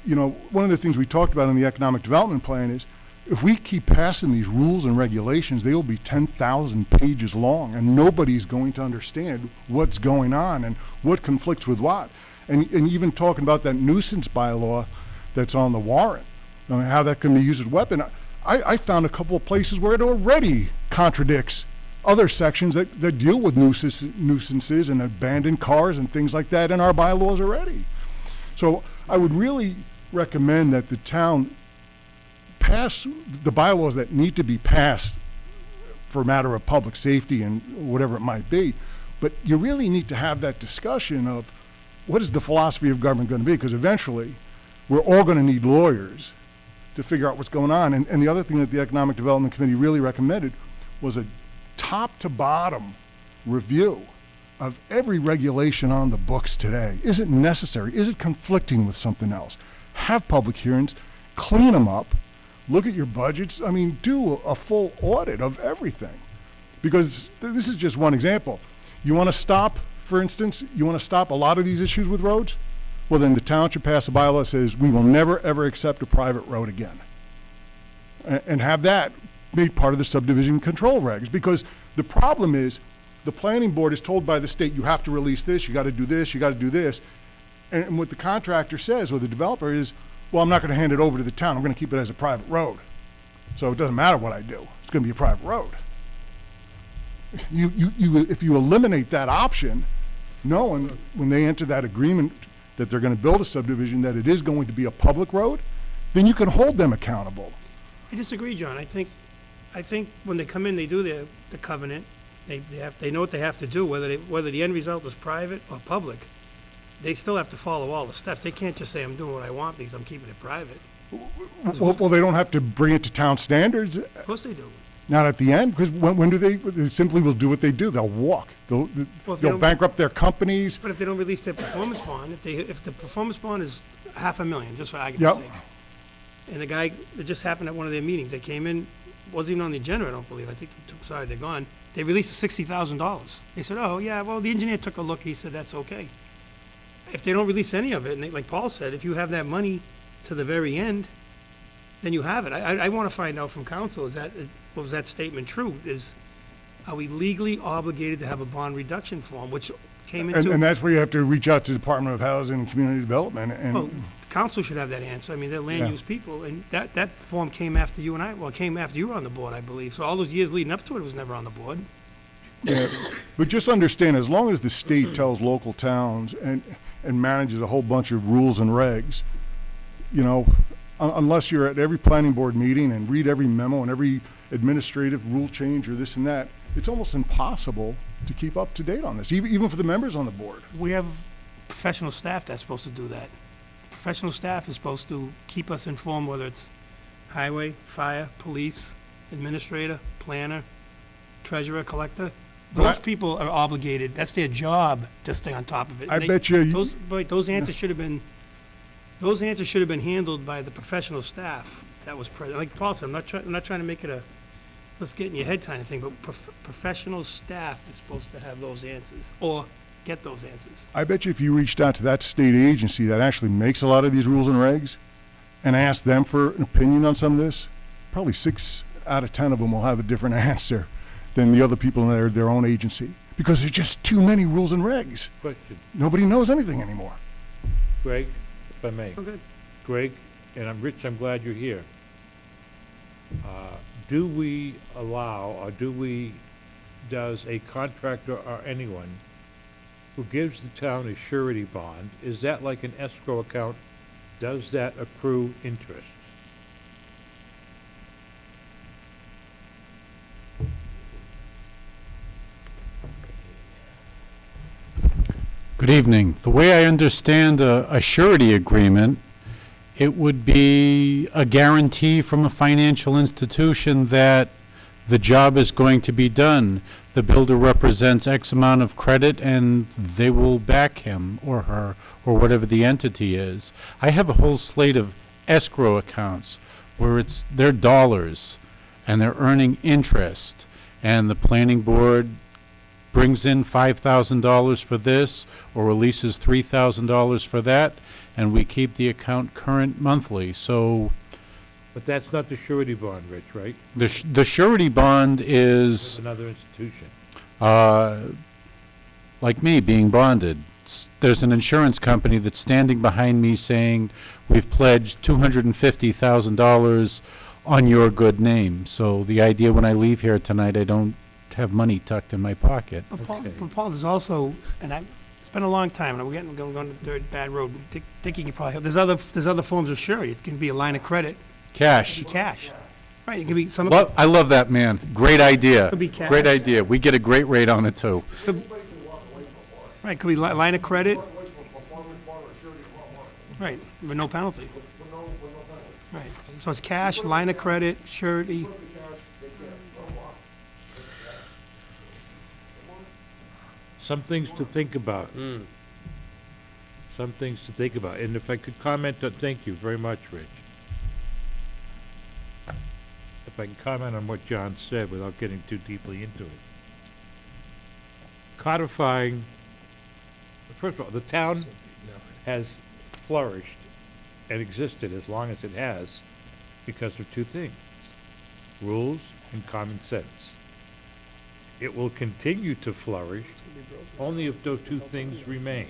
you know, one of the things we talked about in the economic development plan is, if we keep passing these rules and regulations, they will be 10,000 pages long, and nobody's going to understand what's going on and what conflicts with what. And even talking about that nuisance bylaw that's on the warrant, I mean, how that can be used as a weapon. I found a couple of places where it already contradicts other sections that deal with nuisances and abandoned cars and things like that in our bylaws already. So I would really recommend that the town pass the bylaws that need to be passed for a matter of public safety and whatever it might be. But you really need to have that discussion of what is the philosophy of government going to be, because eventually we're all going to need lawyers to figure out what's going on. And the other thing that the Economic Development Committee really recommended was a top to bottom review of every regulation on the books today. Is it necessary? Is it conflicting with something else? Have public hearings, clean them up, look at your budgets. I mean, do a full audit of everything. Because this is just one example. You want to stop, for instance, you want to stop a lot of these issues with roads? Well, then the town should pass a bylaw that says we will never, ever accept a private road again. And have that made part of the subdivision control regs. Because the problem is, the planning board is told by the state, you have to release this, you got to do this, you got to do this. And what the contractor says, or the developer, is, well, I'm not going to hand it over to the town, I'm going to keep it as a private road. So it doesn't matter what I do, it's going to be a private road. If you eliminate that option, knowing when they enter that agreement that they're going to build a subdivision that it is going to be a public road, then you can hold them accountable. I disagree, John. I think I think when they come in, they do the covenant, they know what they have to do, whether the end result is private or public. They still have to follow all the steps. They can't just say, I'm doing what I want because I'm keeping it private. Well, they don't have to bring it to town standards, Of course they do. not at the end, because when do they simply will do what they do. They'll walk. Well, if they They'll don't- bankrupt their companies. But if they don't release their performance bond, if the performance bond is $500,000, just for argument's Yep. sake. And the guy, it just happened at one of their meetings, they came in, wasn't even on the agenda, I don't believe, I think, sorry, they're gone. They released $60,000. They said, oh, yeah, well, the engineer took a look, he said, that's okay. If they don't release any of it, and like Paul said, if you have that money to the very end, then you have it. I want to find out from council, was that statement true? Are we legally obligated to have a bond reduction form, which came into... And that's where you have to reach out to the Department of Housing and Community Development, Well, and council should have that answer. I mean, they're land Yeah. use people, and that form came after you and I, well, it came after you were on the board, I believe. So all those years leading up to it was never on the board. but just understand, as long as the state tells local towns and manages a whole bunch of rules and regs, you know, unless you're at every planning board meeting and read every memo and every administrative rule change or this and that, it's almost impossible to keep up to date on this, even for the members on the board. We have professional staff that's supposed to do that. Professional staff is supposed to keep us informed, whether it's highway, fire, police, administrator, planner, treasurer, collector. But Those I- people are obligated, that's their job, to stay on top of it. I And bet you- those answers should have been, handled by the professional staff that was present. Like Paul said, I'm not trying to make it a, let's get in your head kind of thing, but professional staff is supposed to have those answers, or get those answers. I bet you if you reached out to that state agency that actually makes a lot of these rules and regs and asked them for an opinion on some of this, probably 6 out of 10 of them will have a different answer than the other people in their own agency, because there's just too many rules and regs. Question, Nobody knows anything anymore. Greg, if I may. Oh, good. Greg, and Rich, I'm glad you're here. Do we allow, or does a contractor or anyone who gives the town a surety bond, is that like an escrow account? Does that accrue interest? Good evening. The way I understand a surety agreement, it would be a guarantee from a financial institution that the job is going to be done. The builder represents X amount of credit and they will back him or her or whatever the entity is. I have a whole slate of escrow accounts where they're dollars and they're earning interest, and the planning board brings in $5,000 for this or releases $3,000 for that, and we keep the account current monthly. So But that's not the surety bond, Rich, right? the surety bond It's is another institution. like me being bonded. There's an insurance company that's standing behind me saying, we've pledged $250,000 on your good name. So the idea when I leave here tonight, I don't have money tucked in my pocket. But Paul, there's also, and it's been a long time, and we're going on the bad road. Thinking you probably have, there's other forms of surety. It can be a line of credit, Cash. cash. Right, it can be some. I love that, man. Great idea. Could be cash. Great idea. We get a great rate on it, too. Right, could be line of credit. Right, with no penalty. Right, so it's cash, line of credit, surety. Some things to think about. Some things to think about. And if I could comment, thank you very much, Rich. If I can comment on what John said without getting too deeply into it. Codifying, first of all, the town has flourished and existed as long as it has because of two things: rules and common sense. It will continue to flourish only if those two things remain.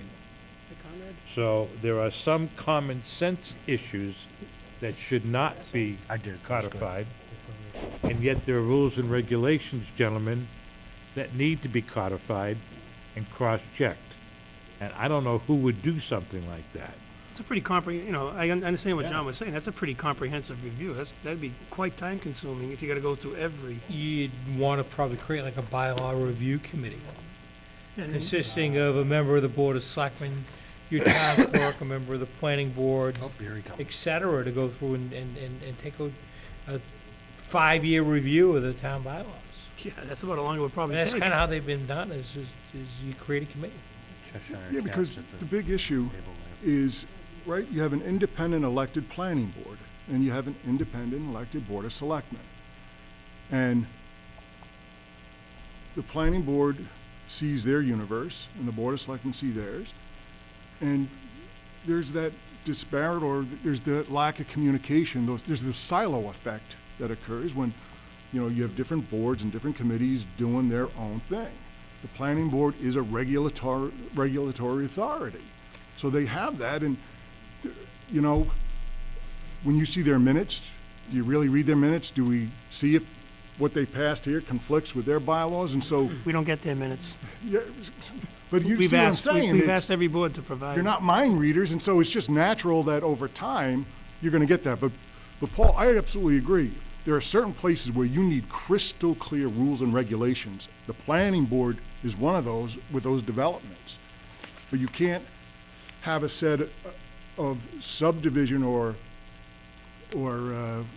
So there are some common sense issues that should not be codified, and yet there are rules and regulations, gentlemen, that need to be codified and cross-checked. And I don't know who would do something like that. It's a pretty I understand what John was saying. That's a pretty comprehensive review. That'd be quite time consuming if you gotta go through every. You'd want to probably create like a bylaw review committee And then- consisting of a member of the Board of Selectmen, your town clerk, a member of the planning board, et cetera, to go through and take a 5-year review of the town bylaws. Yeah, that's about how long it would probably And take. that's kind of how they've been done, is you create a committee. Yeah, because the big issue is, right, you have an independent elected planning board, and you have an independent elected board of selectmen. And the planning board sees their universe, and the board of selectmen see theirs. And there's that disparate, or there's that lack of communication, there's the silo effect that occurs when, you have different boards and different committees doing their own thing. The planning board is a regulatory authority. So they have that, and, when you see their minutes, do you really read their minutes? Do we see if what they passed here conflicts with their bylaws? And so, We don't get their minutes. yeah, but you We've see what I'm asked, saying? we've It's- asked every board to provide. You're not mind readers, and so it's just natural that over time, you're gonna get that. But Paul, I absolutely agree. There are certain places where you need crystal clear rules and regulations. The planning board is one of those with those developments. But you can't have a set of subdivision or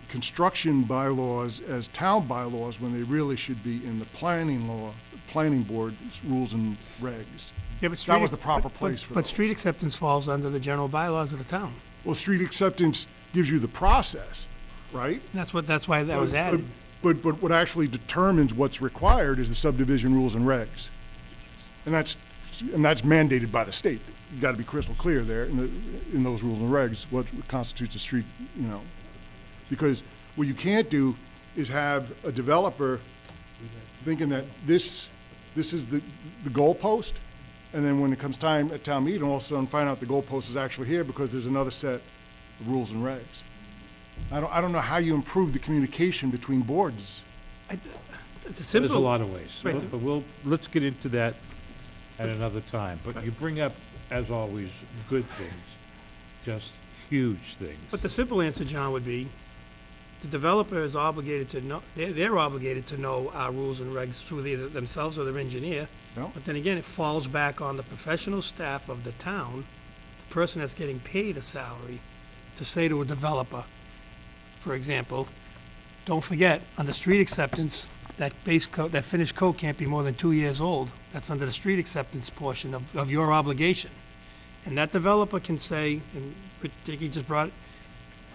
construction bylaws as town bylaws when they really should be in the planning board's rules and regs. Yeah, but That was the street- proper but- place for But those. street acceptance falls under the general bylaws of the town. Well, street acceptance gives you the process, right? That's why that was added. But what actually determines what's required is the subdivision rules and regs. And that's mandated by the state. You gotta be crystal clear there in those rules and regs, what constitutes a street, Because what you can't do is have a developer thinking that this is the goalpost, and then when it comes time at town meeting, all of a sudden find out the goalpost is actually here because there's another set of rules and regs. I don't know how you improve the communication between boards. It's a There's simple. a lot of ways, Right. but let's get into that at another time. But you bring up, as always, good things, just huge things. But the simple answer, John, would be, the developer is obligated to know, they're obligated to know our rules and regs through either themselves or their engineer. No. But then again, it falls back on the professional staff of the town, the person that's getting paid a salary, to say to a developer, for example, don't forget, under street acceptance, that base coat, that finished coat can't be more than 2 years old. That's under the street acceptance portion of your obligation. And that developer can say, and Dickie just brought it,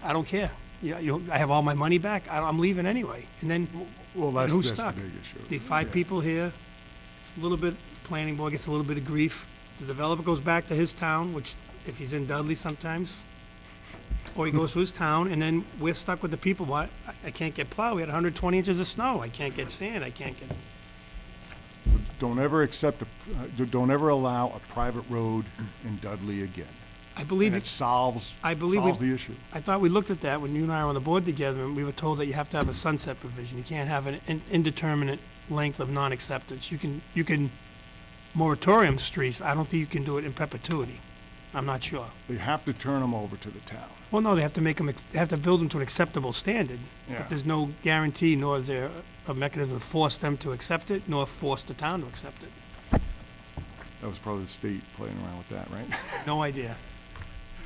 I don't care. I have all my money back, I'm leaving anyway. And then, Well, and that's who's the stuck? big issue. The 5 people here, a little bit, planning board gets a little bit of grief. The developer goes back to his town, which, if he's in Dudley sometimes, or he goes to his town, and then we're stuck with the people, why, I can't get plowed, we had 120 inches of snow, I can't get sand, I can't get, Don't ever don't ever allow a private road in Dudley again. I believe And it it, solves the issue. I thought we looked at that when you and I were on the board together, and we were told that you have to have a sunset provision. You can't have an indeterminate length of non-acceptance. You can moratorium streets, I don't think you can do it in perpetuity. I'm not sure. They have to turn them over to the town. Well, no, they have to they have to build them to an acceptable standard. Yeah. But there's no guarantee, nor is there a mechanism to force them to accept it, nor force the town to accept it. That was probably the state playing around with that, right? No idea.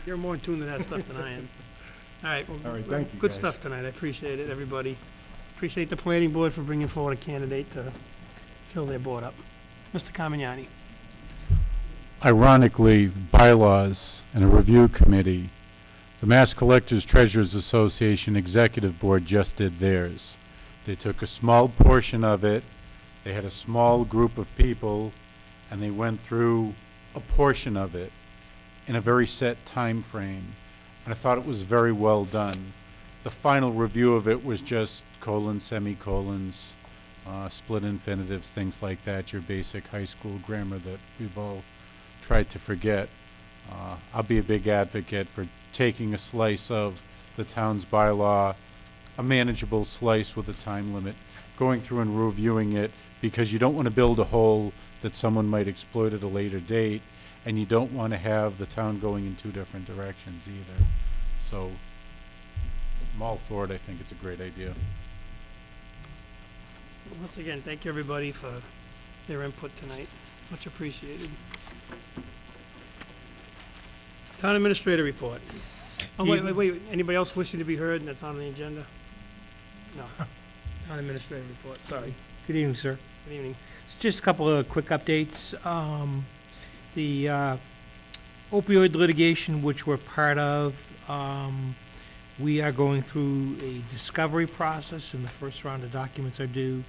You're more in tune to that stuff than I am. All right. Well, All right, thank you, Good guys. stuff tonight. I appreciate it, everybody. Appreciate the planning board for bringing forward a candidate to fill their board up. Mr. Carmignani. Ironically, the bylaws and a review committee, the Mass Collectors Treasurers Association Executive Board just did theirs. They took a small portion of it, they had a small group of people, and they went through a portion of it in a very set time frame. And I thought it was very well done. The final review of it was just colons, semicolons, split infinitives, things like that, your basic high school grammar that we've all tried to forget. I'll be a big advocate for taking a slice of the town's bylaw, a manageable slice with a time limit, going through and reviewing it, because you don't want to build a hole that someone might exploit at a later date, and you don't want to have the town going in two different directions either. So I'm all for it. I think it's a great idea. Once again, thank you, everybody, for their input tonight. Much appreciated. Town Administrator report. Oh, wait. Anybody else wishing to be heard that's on the agenda? No. Town Administrator report, sorry. Good evening, sir. Good evening. It's just a couple of quick updates. The opioid litigation, which we're part of, we are going through a discovery process, and the first round of documents are due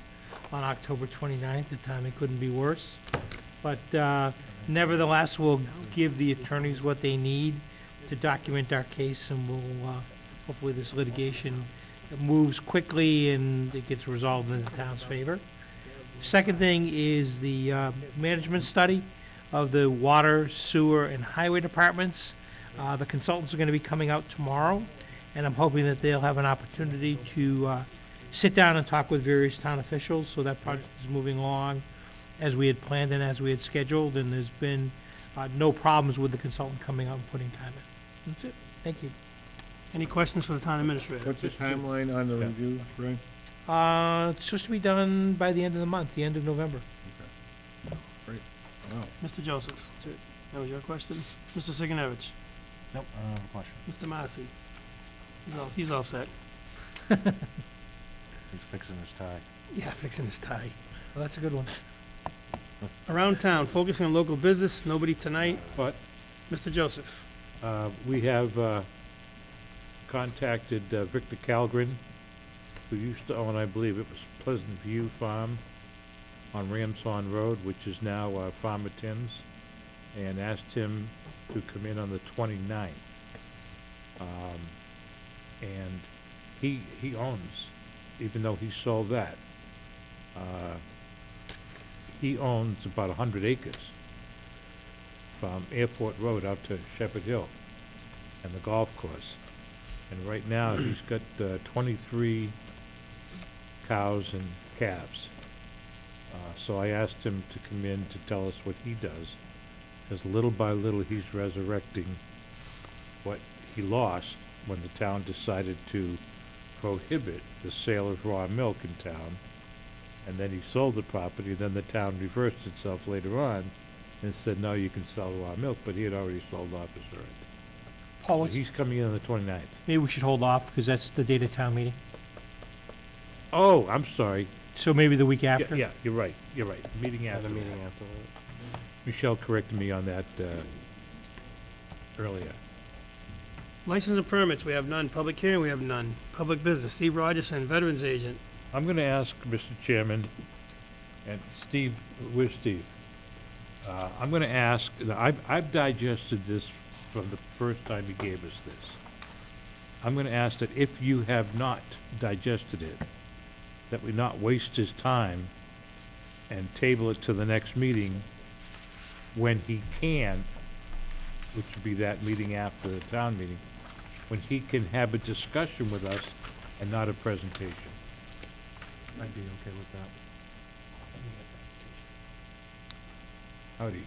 on October 29th. The timing couldn't be worse. But nevertheless, we'll give the attorneys what they need to document our case, and we'll, hopefully this litigation moves quickly and it gets resolved in the town's favor. Second thing is the management study of the water, sewer, and highway departments. The consultants are going to be coming out tomorrow, and I'm hoping that they'll have an opportunity to sit down and talk with various town officials, so that project is moving along as we had planned and as we had scheduled, and there's been no problems with the consultant coming out and putting time in. That's it. Thank you. Any questions for the Town Administrator? What's the timeline on the review, Ray? It's supposed to be done by the end of the month, the end of November. Great. Wow. Mr. Joseph? That was your question? Mr. Sigenovich? Nope, I don't have a question. Mr. Marcy? He's all set. He's fixing his tie. Yeah, fixing his tie. Well, that's a good one. Around town, focusing on local business, nobody tonight. But Mr. Joseph? we have contacted Victor Calgren, who used to own, I believe it was Pleasant View Farm on Ramshorn Road, which is now Farmer Tim's, and asked him to come in on the 29th. And he owns, even though he sold that, he owns about 100 acres from Airport Road out to Shepherd Hill and the golf course. And right now, he's got 23 cows and calves. So I asked him to come in to tell us what he does, because little by little, he's resurrecting what he lost when the town decided to prohibit the sale of raw milk in town. And then he sold the property, then the town reversed itself later on and said, no, you can sell raw milk, but he had already sold off his herd. Paul, So he's coming in on the 29th. maybe we should hold off, because that's the date of town meeting. Oh, I'm sorry. So maybe the week Yeah, after? yeah, you're right, you're right. The meeting after. The meeting that. after that. Michelle corrected me on that earlier. License and permits, we have none. Public hearing, we have none. Public business, Steve Rogerson, Veterans Agent. I'm going to ask Mr. Chairman, and Steve, where's Steve? I'm going to ask, I've digested this from the first time he gave us this. I'm going to ask that if you have not digested it, that we not waste his time and table it to the next meeting when he can, which would be that meeting after the town meeting, when he can have a discussion with us and not a presentation. I'd be okay with that. Howdy.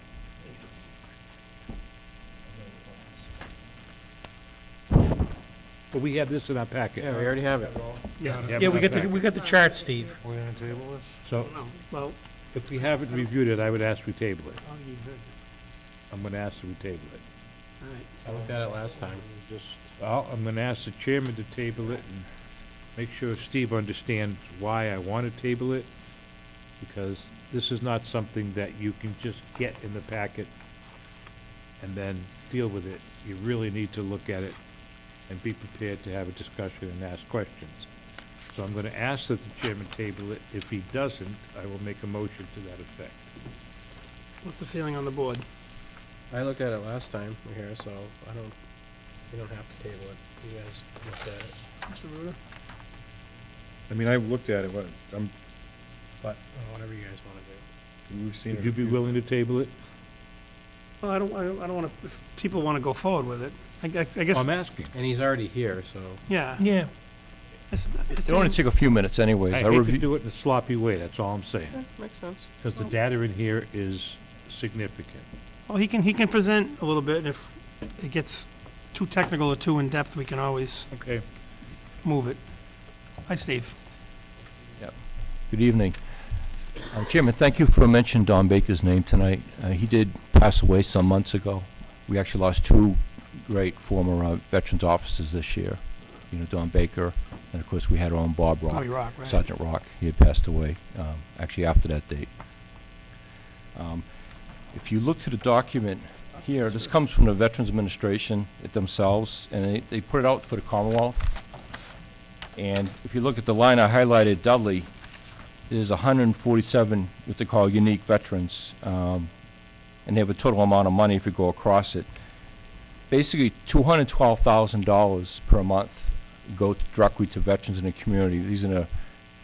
But we have this in our packet. Yeah, we already have it. Yeah. Yeah, we got the chart, Steve. We're gonna table this? So No, well, if we haven't reviewed it, I would ask we table it. I'll give you good. I'm going to ask that we table it. All right. I looked at it last time. Just, Well, I'm going to ask the chairman to table it and make sure Steve understands why I want to table it, because this is not something that you can just get in the packet and then deal with it. You really need to look at it and be prepared to have a discussion and ask questions. So I'm going to ask that the chairman table it. If he doesn't, I will make a motion to that effect. What's the feeling on the board? I looked at it last time here, so we don't have to table it. You guys looked at it. Mr. Ruda? I mean, I've looked at it, But whatever you guys want to do. we've seen it. Would you be willing to table it? Well, I don't want to, if people want to go forward with it, I guess, I'm asking. And he's already here, so. yeah. Yeah. It's It only took a few minutes anyways. I I hate to reviewed, do it in a sloppy way, that's all I'm saying. Makes sense. Because the data in here is significant. Well, he can present a little bit, and if it gets too technical or too in-depth, we can always Okay. move it. Hi, Steve. Good evening. Chairman, thank you for mentioning Don Baker's name tonight. He did pass away some months ago. We actually lost two great former veterans officers this year. You know, Don Baker, and of course we had our own Bob Rock. Bobby Rock, right. Sergeant Rock. He had passed away actually after that date. If you look to the document here, this comes from the Veterans Administration themselves, and they put it out for the Commonwealth. And if you look at the line I highlighted, Dudley, there's 147 what they call unique veterans, and they have a total amount of money if you go across it. Basically, $212,000 per month go directly to veterans in the community. These are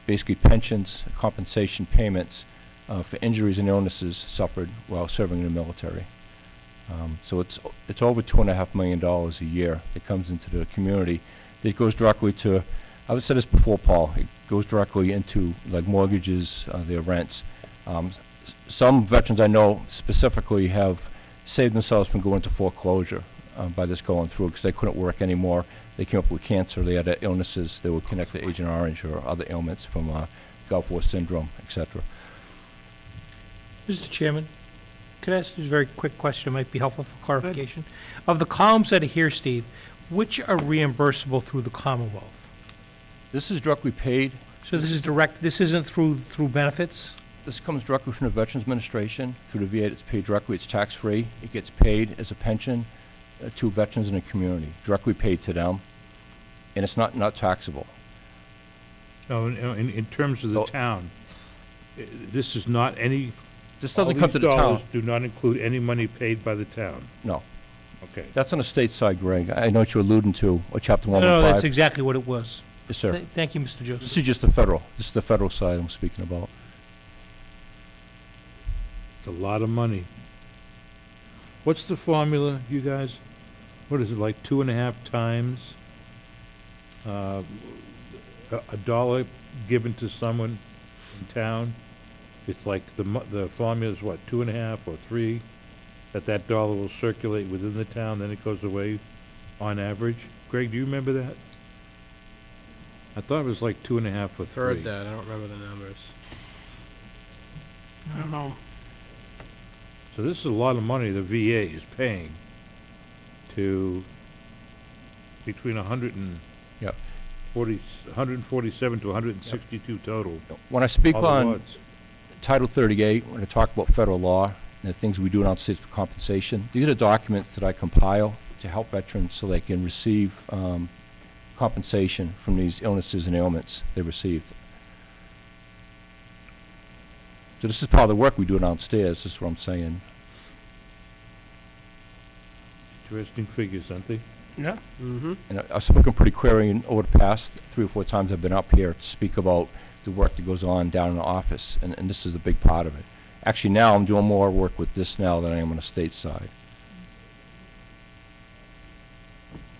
basically pensions, compensation payments for injuries and illnesses suffered while serving in the military. So it's over $2.5 million a year that comes into the community. It goes directly to, I've said this before, Paul, it goes directly into like mortgages, their rents. Some veterans I know specifically have saved themselves from going into foreclosure by this going through because they couldn't work anymore. They came up with cancer, they had illnesses, they were connected to Agent Orange or other ailments from Gulf War syndrome, etc. Mr. Chairman, could I ask this very quick question? It might be helpful for clarification. Of the columns that are here, Steve, which are reimbursable through the Commonwealth? This is directly paid. So this is direct, this isn't through benefits? This comes directly from the Veterans Administration. Through the VA, it's paid directly. It's tax-free. It gets paid as a pension to veterans in the community, directly paid to them, and it's not taxable. No, in terms of the town, this is not any. This doesn't come to the town. All these dollars do not include any money paid by the town. No. Okay. That's on the state side, Greg. I know what you're alluding to, or Chapter 115. No, that's exactly what it was. Yes, sir. Thank you, Mr. This Joseph. is just the federal. This is the federal side I'm speaking about. It's a lot of money. What's the formula, you guys? What is it, like 2.5 times a dollar given to someone in town? It's like the formula is what, 2.5 or 3? That dollar will circulate within the town, then it goes away on average? Greg, do you remember that? I thought it was like 2.5 or 3. Heard that, I don't remember the numbers. I don't know. So this is a lot of money the VA is paying to between 147 to 162 total. When I speak all the on wards. Title 38, when I talk about federal law and the things we do in our states for compensation, these are the documents that I compile to help veterans so they can receive compensation from these illnesses and ailments they received. So this is part of the work we do downstairs, this is what I'm saying. Interesting figures, aren't they? Yeah. Mm-hmm. And I've spoken pretty clearly over the past 3 or 4 times I've been up here to speak about the work that goes on down in the office, and this is a big part of it. Actually, now I'm doing more work with this now than I am on the state side.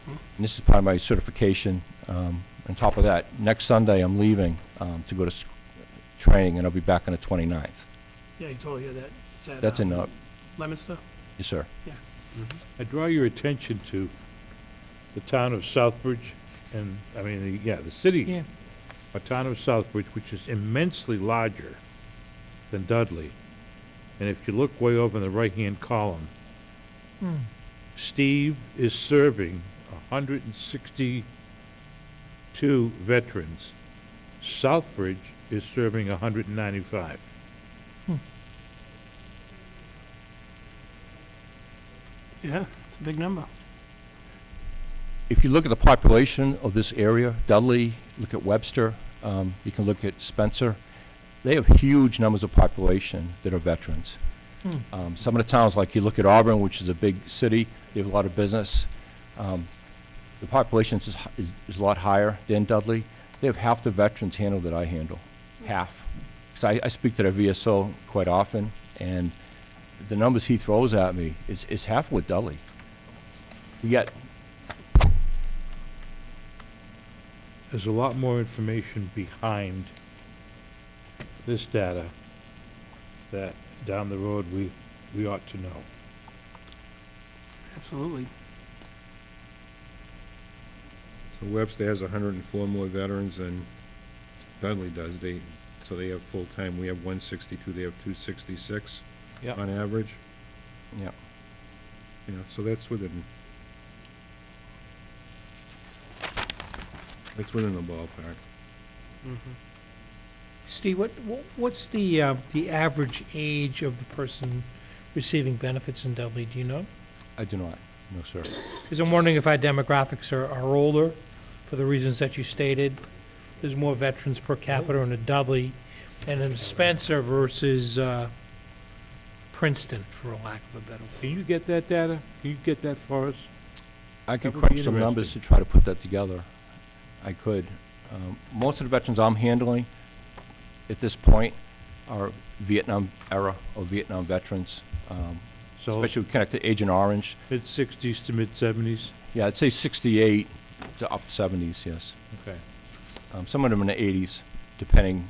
And this is part of my certification. On top of that, next Sunday I'm leaving to go to training, and I'll be back on the 29th. Yeah, you totally hear that. It's at, That's in Leominster? yes, sir. Yeah. I draw your attention to the town of Southbridge, and, I mean, the city, Yeah. a town of Southbridge, which is immensely larger than Dudley. And if you look way over in the right-hand column, Steve is serving 162 veterans. Southbridge is serving 195. Yeah, it's a big number. If you look at the population of this area, Dudley, look at Webster, you can look at Spencer, they have huge numbers of population that are veterans. Some of the towns, like you look at Auburn, which is a big city, they have a lot of business. The population is a lot higher than Dudley. They have half the veterans handled that I handle, half. So I speak to their VSO quite often, and the numbers he throws at me is half with Dudley. Yet, There's a lot more information behind this data that down the road we ought to know. Absolutely. So Webster has 104 more veterans than Dudley does. So they have full-time. We have 162, they have 266 Yep. on average. Yep. You know, so that's within the ballpark. Steve, what's the average age of the person receiving benefits in Dudley, do you know? I do not, no, sir. Because I'm wondering if our demographics are older, for the reasons that you stated. There's more veterans per capita in a Dudley, and in Spencer versus Princeton, for a lack of a better word. Can you get that data? Can you get that for us? I could That would be crunch some numbers to interesting. try to put that together. I could. Most of the veterans I'm handling at this point are Vietnam era or Vietnam veterans, So especially connected to Agent Orange. mid-60s to mid-70s? Yeah, I'd say 68 to up 70s, yes. Okay. Some of them in the 80s, depending,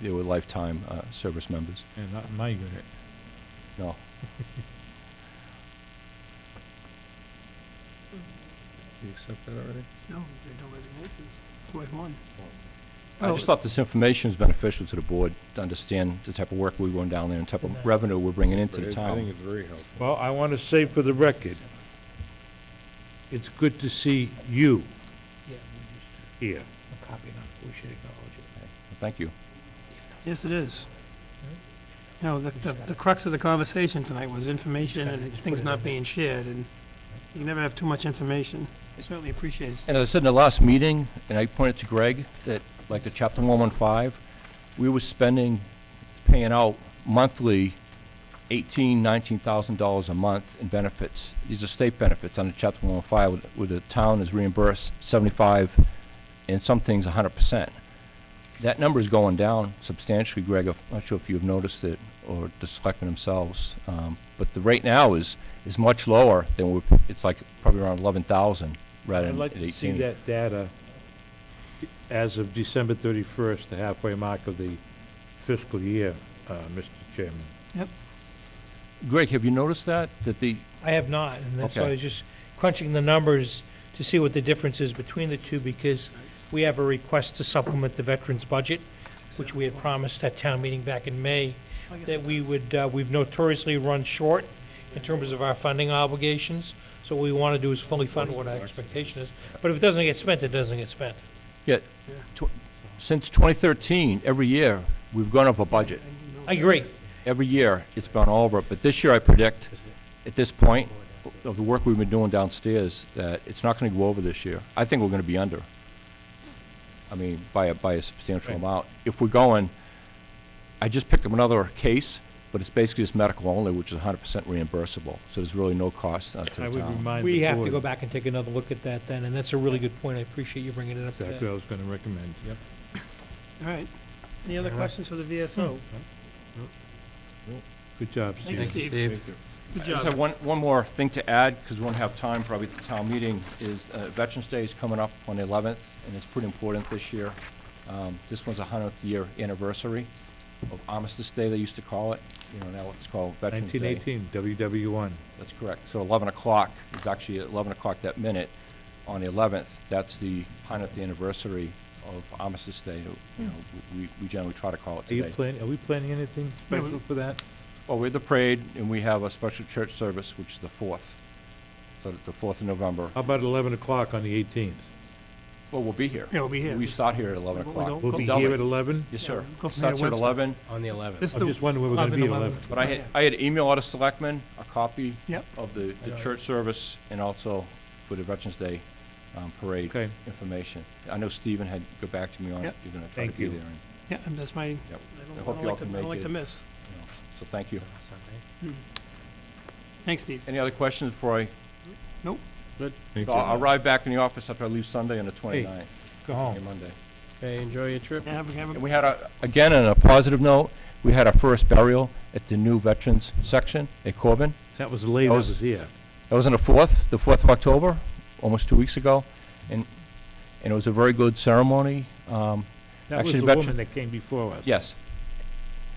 they were lifetime service members. And not in my unit. No. You accept that already? No, there's no resignations. Wait, one. I just thought this information is beneficial to the board to understand the type of work we're going down there and type of revenue we're bringing into the I town. think it's very helpful. Well, I want to say for the record, it's good to see you Yeah, we just, here. a copy, we should acknowledge it. Well, thank you. Yes, it is. No, the crux of the conversation tonight was information and things not being shared, and you can never have too much information. Certainly appreciate it. And as I said in the last meeting, and I pointed to Greg, that like the Chapter 115, we were paying out monthly $19,000 a month in benefits. These are state benefits under Chapter 115, where the town is reimbursed 75, and some things 100%. That number is going down substantially, Greg. I'm not sure if you've noticed it, or the selectmen themselves. But the rate now is much lower than it's like probably around 11,000 rather I'd than like at to see 18. that data as of December 31st, the halfway mark of the fiscal year, Mr. Chairman. Greg, have you noticed that I have not, and that's why I Okay. was just crunching the numbers to see what the difference is between the two, because we have a request to supplement the veterans' budget, which we had promised at town meeting back in May, that we would, we've notoriously run short in terms of our funding obligations, so what we want to do is fully fund what our expectation is. But if it doesn't get spent, it doesn't get spent. since 2013, every year, we've gone over budget. I agree. Every year, it's gone over, but this year I predict, at this point of the work we've been doing downstairs, that it's not gonna go over this year. I think we're gonna be under. I mean, by a substantial amount. If we're going, I just picked up another case, but it's basically just medical only, which is 100% reimbursable, so there's really no cost to I the would town. remind We the have to board- go back and take another look at that then, and that's a really good point. I appreciate you bringing it up Exactly today. what I was going to recommend, yep. All right. Any other questions for the VSO? Good job, Thank you, Steve. Steve. Good I just job. have one more thing to add, because we won't have time probably at the town meeting, is Veterans Day is coming up on the 11th, and it's pretty important this year. This one's a 100th year anniversary of Armistice Day, they used to call it. You know, now it's called Veterans Day. 1918, WW1. That's correct. So 11 o'clock, it's actually at 11 o'clock that minute on the 11th. That's the 100th anniversary of Armistice Day. You know, we generally try to call it today. Are we planning anything special for that? Well, we have the parade, and we have a special church service, which is the 4th. So the 4th of November. How about 11 o'clock on the 18th? Well, we'll be here. Yeah, we'll be here. We start here at 11 We'll o'clock. go- We'll be Dudley. here at 11? Yes, sir. Go from here Starts to at Webster. 11. On the 11th. This is I'm the, just wondering where we're going to be at 11. But I had emailed out to Selectmen a copy Yep. of the church service and also for the Veterans Day parade Okay. information. I know Stephen had go back to me on it. Yep. You're going to try to Thank be you. there. And, yeah, and that's my, I I hope don't you all like to, can I don't make like it. to miss. you know, so thank you. Thanks, Steve. Any other questions before I? Nope. Good. I'll arrive back in the office after I leave Sunday on the 29th. Go home. Okay, Monday. Okay, enjoy your trip. Yeah, have And a, we had again, on a positive note, we had our first burial at the new Veterans section at Corbin. That was late, That I was- was here. That was on the 4th of October, almost 2 weeks ago. And it was a very good ceremony. That was Actually, the veteran- woman that came before us. Yes,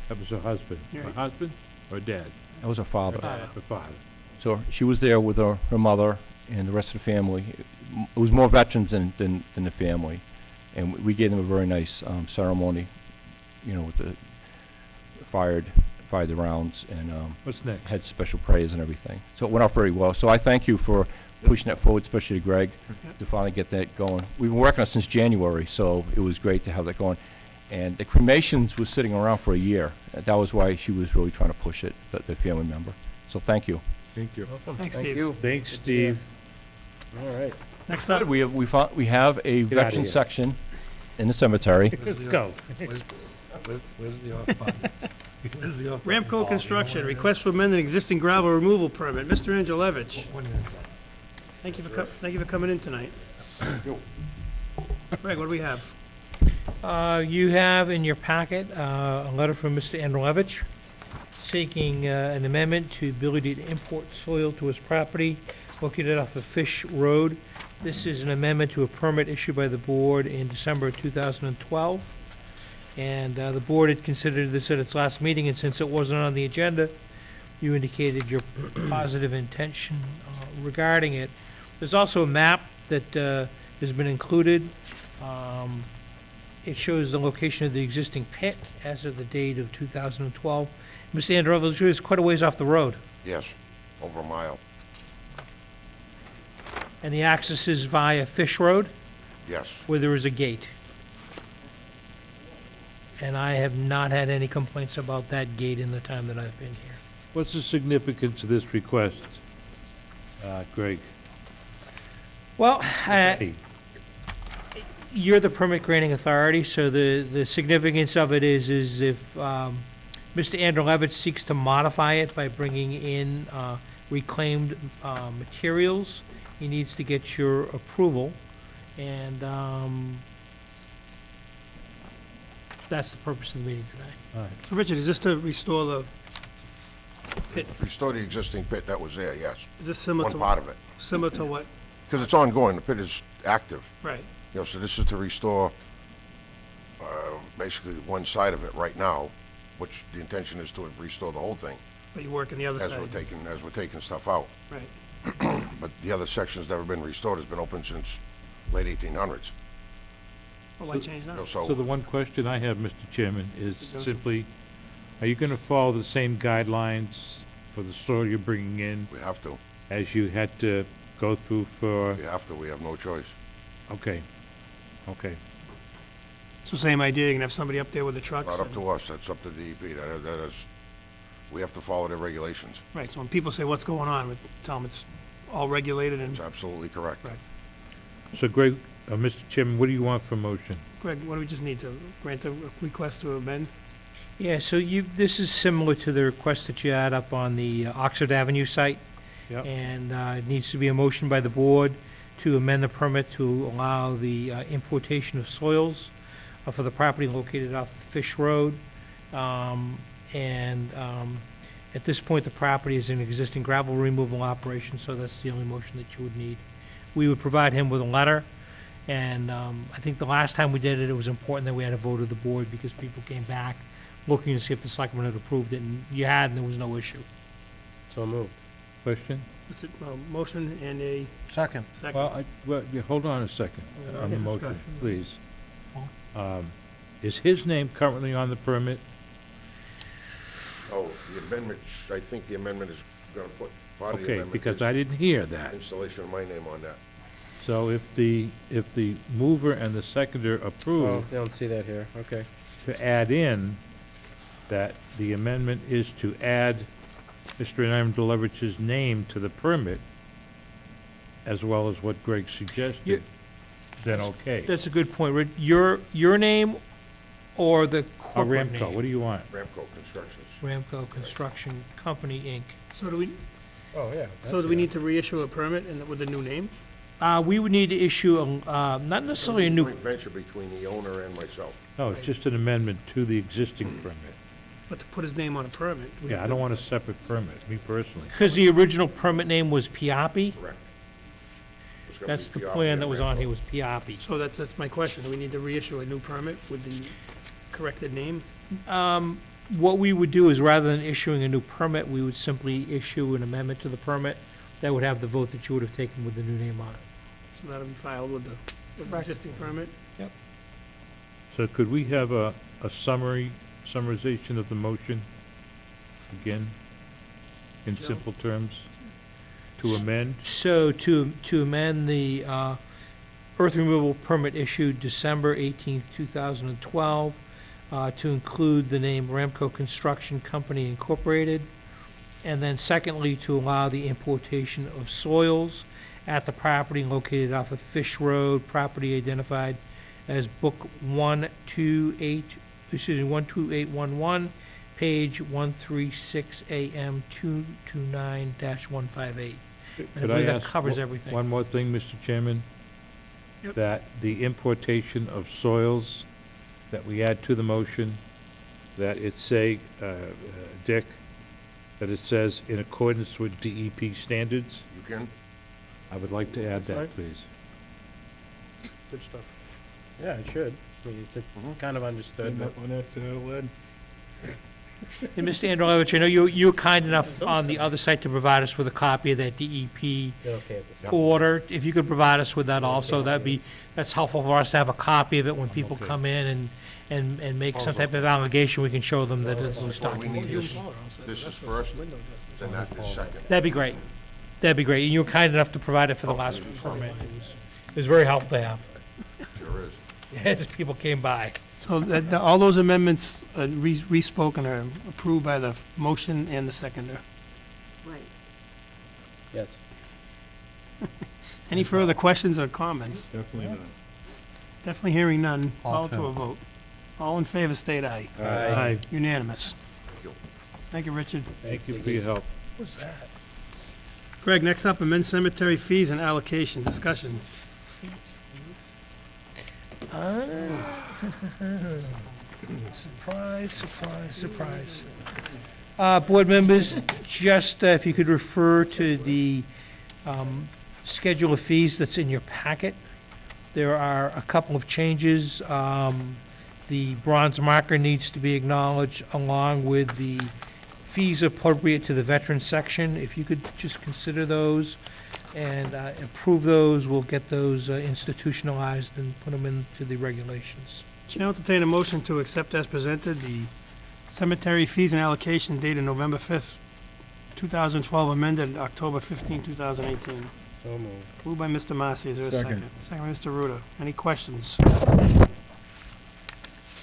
That was her husband. Yeah. Her husband or dad? that was her father. Her father. So she was there with her mother and the rest of the family. It was more veterans than the family. And we gave them a very nice ceremony, you know, with the fired the rounds and What's next? had special prayers and everything. So it went off very well. So I thank you for pushing that forward, especially to Greg, to finally get that going. We've been working on it since January, so it was great to have that going. And the cremations was sitting around for a year. That was why she was really trying to push it, the family member. So thank you. Thank you. Thanks, Thank Steve. you. Thanks, Steve. All right. Next up, We have a Get outta veteran here. section in the cemetery. Let's go. Where's the off button? Where's the off button? Ramco Construction, request to amend an existing gravel removal permit. Mr. Angelevich, One minute. thank you for coming in tonight. Greg, what do we have? You have in your packet a letter from Mr. Andrelevich seeking an amendment to ability to import soil to his property located off of Fish Road. This is an amendment to a permit issued by the board in December of 2012. And the board had considered this at its last meeting, and since it wasn't on the agenda, you indicated your positive intention regarding it. There's also a map that has been included. It shows the location of the existing pit as of the date of 2012. Mr. Andrelevich is quite a ways off the road, Yes, over a mile. and the access is via Fish Road, Yes. where there is a gate. And I have not had any complaints about that gate in the time that I've been here. What's the significance of this request, Greg? Well, Hey, you're the permit granting authority, so the significance of it is if Mr. Andrelevich seeks to modify it by bringing in reclaimed materials, he needs to get your approval, and that's the purpose of the meeting today. all right. So Richard, is this to restore the pit? Restore the existing pit that was there, yes. Is this similar One to? part of it. Similar to what? Because it's ongoing, the pit is active. Right. You know, so this is to restore basically one side of it right now, which the intention is to restore the whole thing But you work on the other as side. we're taking stuff out. Right. But the other section's never been restored, it's been open since late 1800s. Well, why change You now? know, So so the one question I have, Mr. Chairman, is Joseph. simply, are you gonna follow the same guidelines for the soil you're bringing in we have to, as you had to go through for, we have no choice. okay, okay. So same idea, you can have somebody up there with the trucks. Not up and- to us, that's up to DEP, that is, we have to follow their regulations. Right, so when people say, what's going on, we tell them it's all regulated and It's absolutely correct. correct. So Greg, Mr. Chairman, what do you want for motion? Greg, what do we just need to grant a request to amend? Yeah, so this is similar to the request that you had up on the Oxford Avenue site. Yep. And it needs to be a motion by the board to amend the permit to allow the importation of soils for the property located off of Fish Road. At this point, the property is an existing gravel removal operation, so that's the only motion that you would need. We would provide him with a letter, and I think the last time we did it, it was important that we had a vote of the board because people came back looking to see if the selectmen had approved it, and you had, and there was no issue. So moved. Question? Motion and a Second. second. Well, yeah, hold on a second on the Yeah, motion, discussion. please. Is his name currently on the permit? Oh, the amendment, I think the amendment is gonna put, part of the Okay, amendment because is I didn't hear that. installation of my name on that. So if the mover and the seconder Oh, approve they don't see that here, okay. to add in that the amendment is to add Mr. Andrelevich's name to the permit, as well as what Greg suggested, then okay. That's a good point, Rick. Your name or the Or corporate Ramco, name? what do you want? Ramco Constructions. Ramco Construction Company, Inc. So do we, Oh, yeah. so do we need to reissue a permit and with the new name? We would need to issue not necessarily a new, Joint venture between the owner and myself. No, it's just an amendment to the existing permit. But to put his name on a permit? we Yeah, have I to- don't want a separate permit, me personally. because the original permit name was Piapi. Correct. It's gonna That's be the PRP plan and that was on Ramco. here, was Piapi. So that's my question. Do we need to reissue a new permit with the corrected name? what we would do is, rather than issuing a new permit, we would simply issue an amendment to the permit that would have the vote that you would have taken with the new name on it. So that'll be filed with the existing permit? So could we have a summarization of the motion again, in Joe? simple terms, to amend? So to amend the earth removal permit issued December 18th, 2012, to include the name Ramco Construction Company Incorporated, and then secondly, to allow the importation of soils at the property located off of Fish Road, property identified as Book 12811, page 136 AM 229-158. And I Could believe that ask covers everything. one more thing, Mr. Chairman? Yep. That the importation of soils that we add to the motion, that it say, Dick, that it says in accordance with DEP standards. You can? I would like to add Sorry? that, please. Good stuff. Yeah, it should. I mean, it's kind of understood, but When that's lead. And Mr. Androlevich, I know you were kind enough on the other site to provide us with a copy of that DEP they're okay with this. order. If you could provide us with that also, that's helpful for us to have a copy of it when people okay. come in and make some type of allegation, we can show them that it's loose Well, we need documentation. this is first, then that is second. That'd be great. That'd be great. And you were kind enough to provide it for the last permit. It was very helpful to have, Sure is. as people came by. So all those amendments re-spoken are approved by the motion and the seconder. Right. Yes. Any further questions or comments? Definitely not. Definitely hearing none. All Call to two. a vote. All in favor, state aye. Aye. Unanimous. you. Thank you, Richard. Thank you for your help. What's that? Greg, next up, amend cemetery fees and allocation discussion. Surprise, surprise, surprise. Board members, just if you could refer to the schedule of fees that's in your packet. There are a couple of changes. The bronze marker needs to be acknowledged along with the fees appropriate to the veteran section. If you could just consider those and approve those, we'll get those institutionalized and put them into the regulations. Chair will entertain a motion to accept as presented the cemetery fees and allocation dated November 5th, 2012, amended October 15, 2018. So moved. Moved by Mr. Massey, is there a second? Second. Second by Mr. Ruda. Any questions?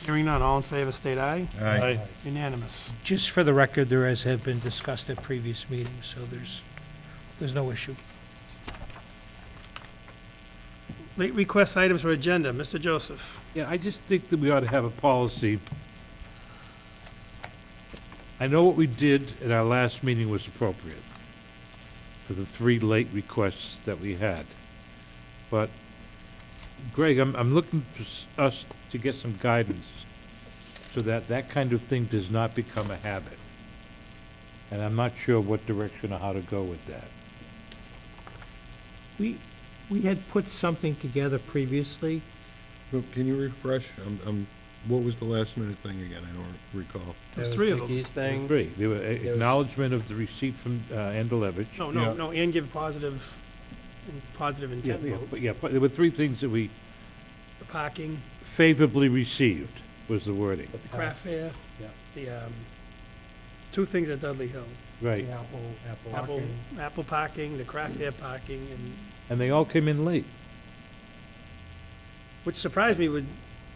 Hearing none, all in favor, state aye. Aye. Unanimous. Just for the record, there has have been discussed at previous meetings, so there's no issue. Late request items for agenda, Mr. Joseph. Yeah, I just think that we ought to have a policy. I know what we did at our last meeting was appropriate for the 3 late requests that we had. But, Greg, I'm looking for us to get some guidance so that that kind of thing does not become a habit. And I'm not sure what direction or how to go with that. We had put something together previously. Well, can you refresh? What was the last minute thing again? I don't recall. There's That was 3 of them. Vicky's thing. 3, there were was- acknowledgement of the receipt from Andalevich. No, and give positive intent vote. But there were 3 things that we The parking, favorably received, was the wording. the craft fair, Yeah. the, 2 things at Dudley Hill. Right. Apple parking, the craft fair parking, And they all came in late. which surprised me with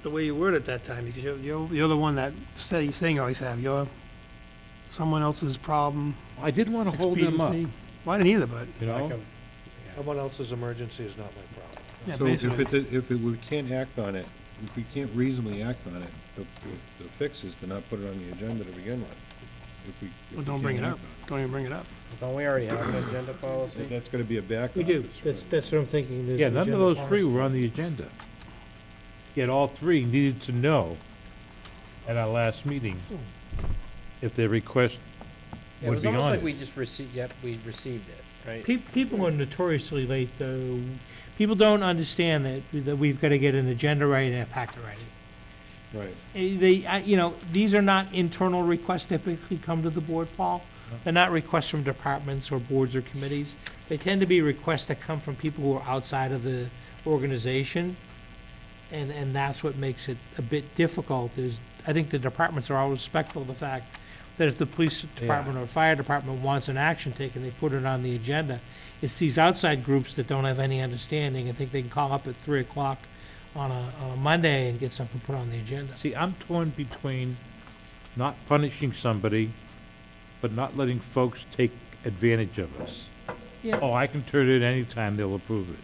the way you worded it that time, because you're the one that saying you always have, you're someone else's problem, I didn't want to hold them up, expediency. Well, I didn't either, but, you know? Someone else's emergency is not my problem. yeah, So basically. we can't act on it, if we can't reasonably act on it, the fix is to not put it on the agenda to begin with. If we Well, don't bring it can't up. act Don't even bring it up. Don't we already have an agenda on it. policy? That's gonna be a backup. We do, that's what I'm thinking. There's Yeah, an none of agenda those 3 policy. were on the agenda. Yet all 3 needed to know at our last meeting if their request Yeah, it would was be almost on like it. we just received, yep, we received it, right? People are notoriously late, though. People don't understand that we've got to get an agenda right and a packet ready. Right. These are not internal requests typically come to the board, Paul. They're not requests from departments or boards or committees. They tend to be requests that come from people who are outside of the organization. And that's what makes it a bit difficult, is I think the departments are all respectful of the fact that if the police department or fire department wants an action taken, they put it on the agenda. It's these outside groups that don't have any understanding and think they can call up at 3 o'clock on a Monday and get something put on the agenda. See, I'm torn between not punishing somebody, but not letting folks take advantage of us. Yeah. Oh, I can turn it anytime, they'll approve it.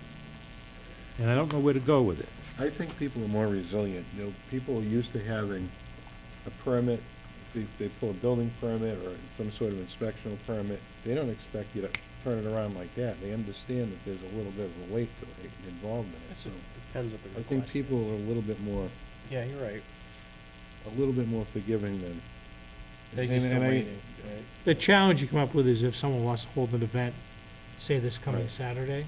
And I don't know where to go with it. I think people are more resilient. People are used to having a permit, they pull a building permit or some sort of inspectional permit. They don't expect you to turn it around like that. They understand that there's a little bit of a weight to it, involved in it. So Depends what the I request think people are a little bit more, Yeah, you're right. a little bit more forgiving than. They're used to and I- waiting, right? The challenge you come up with is if someone wants to hold an event, say this coming Right. Saturday.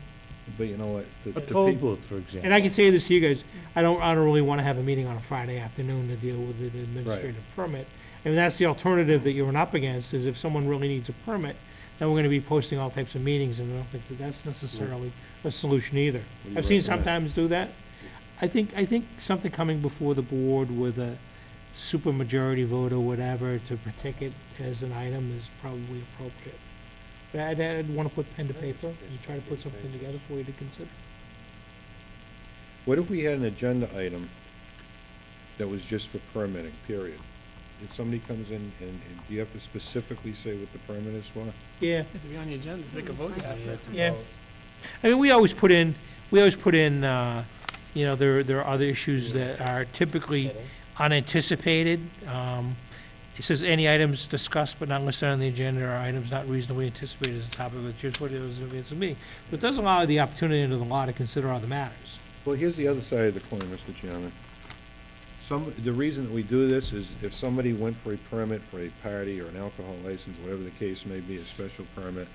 But you know what? A toll booth, for example. And I can say this to you guys, I don't really want to have a meeting on a Friday afternoon to deal with an administrative permit. And that's the alternative that you're up against, is if someone really needs a permit, then we're going to be posting all types of meetings, and I don't think that that's necessarily a solution either. What do you I've seen recommend? sometimes do that. I think something coming before the board with a supermajority vote or whatever to take it as an item is probably appropriate. But I'd want to put pen to paper and try to put something together for you to consider. What if we had an agenda item that was just for permitting, period? If somebody comes in and do you have to specifically say what the permit is for? Yeah. Have to be on the agenda, make a vote after. Yeah. I mean, we always put in, there are other issues that are typically unanticipated. It says any items discussed but not listed on the agenda are items not reasonably anticipated as a topic of just what it is a meeting. But it does allow the opportunity under the law to consider other matters. Well, here's the other side of the coin, Mr. Chairman. The reason that we do this is if somebody went for a permit for a party or an alcohol license, whatever the case may be, a special permit,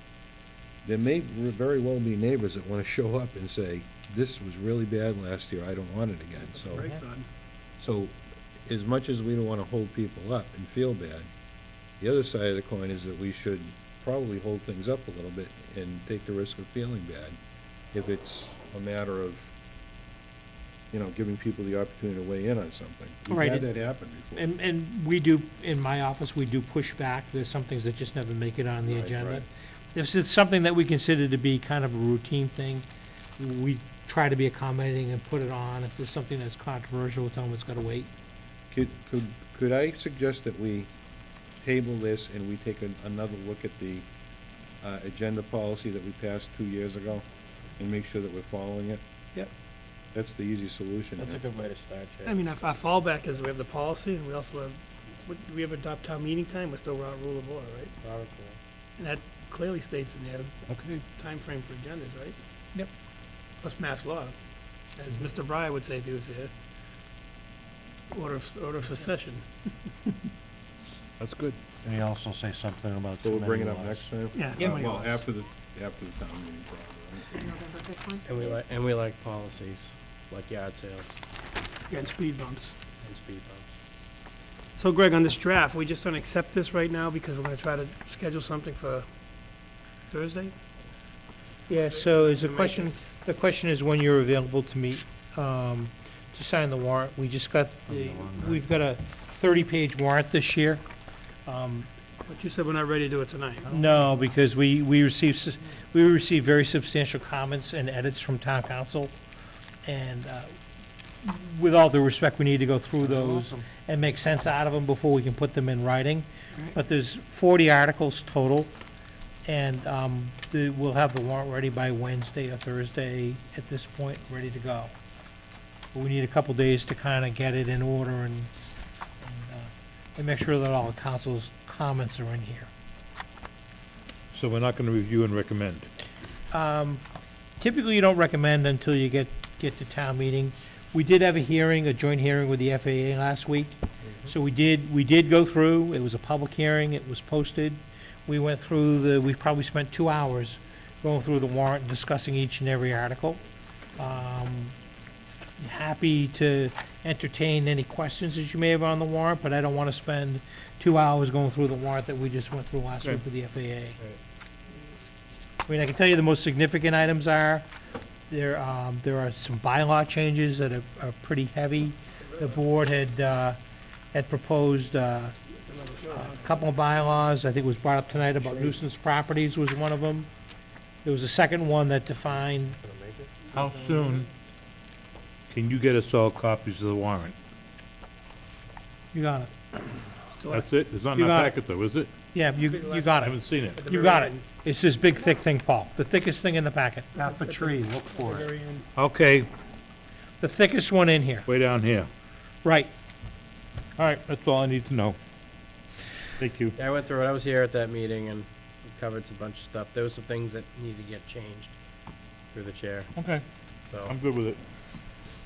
there may very well be neighbors that want to show up and say, this was really bad last year, I don't want it again, so. Brakes on. So, as much as we don't want to hold people up and feel bad, the other side of the coin is that we should probably hold things up a little bit and take the risk of feeling bad if it's a matter of, giving people the opportunity to weigh in on something. We've Right. had that happen before. And we do, in my office, we do push back. There's some things that just never make it on the Right, agenda. right. If it's something that we consider to be kind of a routine thing, we try to be accommodating and put it on. If there's something that's controversial, we tell them it's gotta wait. Could I suggest that we table this and we take another look at the agenda policy that we passed 2 years ago and make sure that we're following it? Yep. That's the easy solution. That's a good way to start, I mean, our fallback is we have the policy, and we also have, we have adopt town meeting time, we're still around rule of order, right? And that clearly states in there, Okay. timeframe for agendas, right? Yep. Plus mass law, as Mr. Breyer would say if he was here. Order of secession. That's good. And you also say something about So too we'll bring it many up laws. next time? Yeah, Yeah. too many Well, laws. after the town meeting, probably, November 5th one? And we like policies, like yard sales And speed bumps. and speed bumps. So Greg, on this draft, we just don't accept this right now because we're gonna try to schedule something for Thursday? Yeah, so is the question- the question is when you're available to meet, to sign the warrant. We just got we've got a 30-page warrant this year. But you said we're not ready to do it tonight. No, because we received very substantial comments and edits from town council. And with all due respect, we need to go through those and make sense out of them before we can put them in writing. Right. But there's 40 articles total, and we'll have the warrant ready by Wednesday or Thursday at this point, ready to go. But we need a couple days to kind of get it in order and make sure that all the council's comments are in here. So we're not gonna review and recommend. Typically, you don't recommend until you get to town meeting. We did have a joint hearing with the FAA last week. So we did go through, it was a public hearing, it was posted. We went through we probably spent 2 hours going through the warrant, discussing each and every article. Happy to entertain any questions that you may have on the warrant, but I don't want to spend 2 hours going through the warrant that we just went through last Okay. week with the FAA. I mean, I can tell you the most significant items are, there are some bylaw changes that are pretty heavy. The board had proposed a couple of bylaws. I think it was brought up tonight about nuisance properties was one of them. There was a second one that defined, How soon can you get us all copies of the warrant? you got it. That's it? It's not in You our got it. packet, though, is it? Yeah, you got I it. haven't seen it. You got it. It's this big, thick thing, Paul. The thickest thing in the packet. Half a tree, look for it. Very end. Okay, The thickest one in here. way down here. Right. All right, that's all I need to know. Thank you. Yeah, I went through it. I was here at that meeting and we covered some bunch of stuff. There was some things that needed to get changed through the chair, Okay, so. I'm good with it.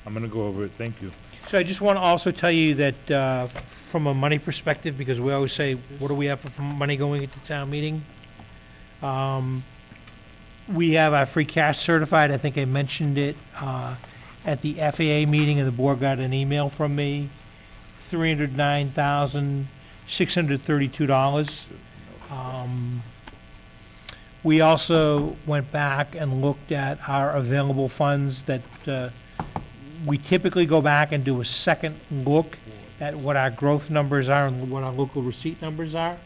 I'm gonna go over it, thank you. So I just want to also tell you that from a money perspective, because we always say, what do we have for money going into town meeting? We have our free cash certified. I think I mentioned it at the FAA meeting, and the board got an email from me. $309,632. We also went back and looked at our available funds that we typically go back and do a second look at what our growth numbers are and what our local receipt numbers are.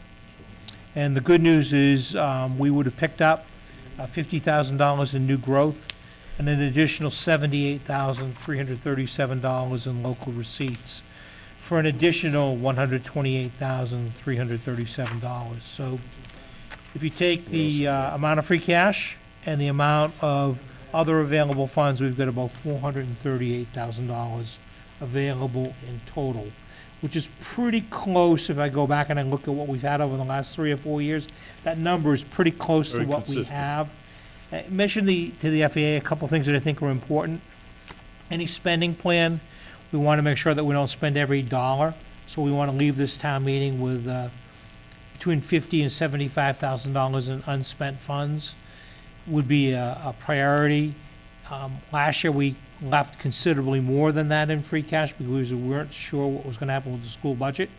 And the good news is, we would have picked up $50,000 in new growth and an additional $78,337 in local receipts for an additional $128,337. So if you take the amount of free cash and the amount of other available funds, we've got about $438,000 available in total, which is pretty close. If I go back and I look at what we've had over the last 3 or 4 years, that number is pretty close to Very what we consistent. have. I mentioned to the FAA a couple things that I think are important. Any spending plan, we want to make sure that we don't spend every dollar. So we want to leave this town meeting with between $50,000 and $75,000 in unspent funds would be a priority. Last year, we left considerably more than that in free cash because we weren't sure what was going to happen with the school budget.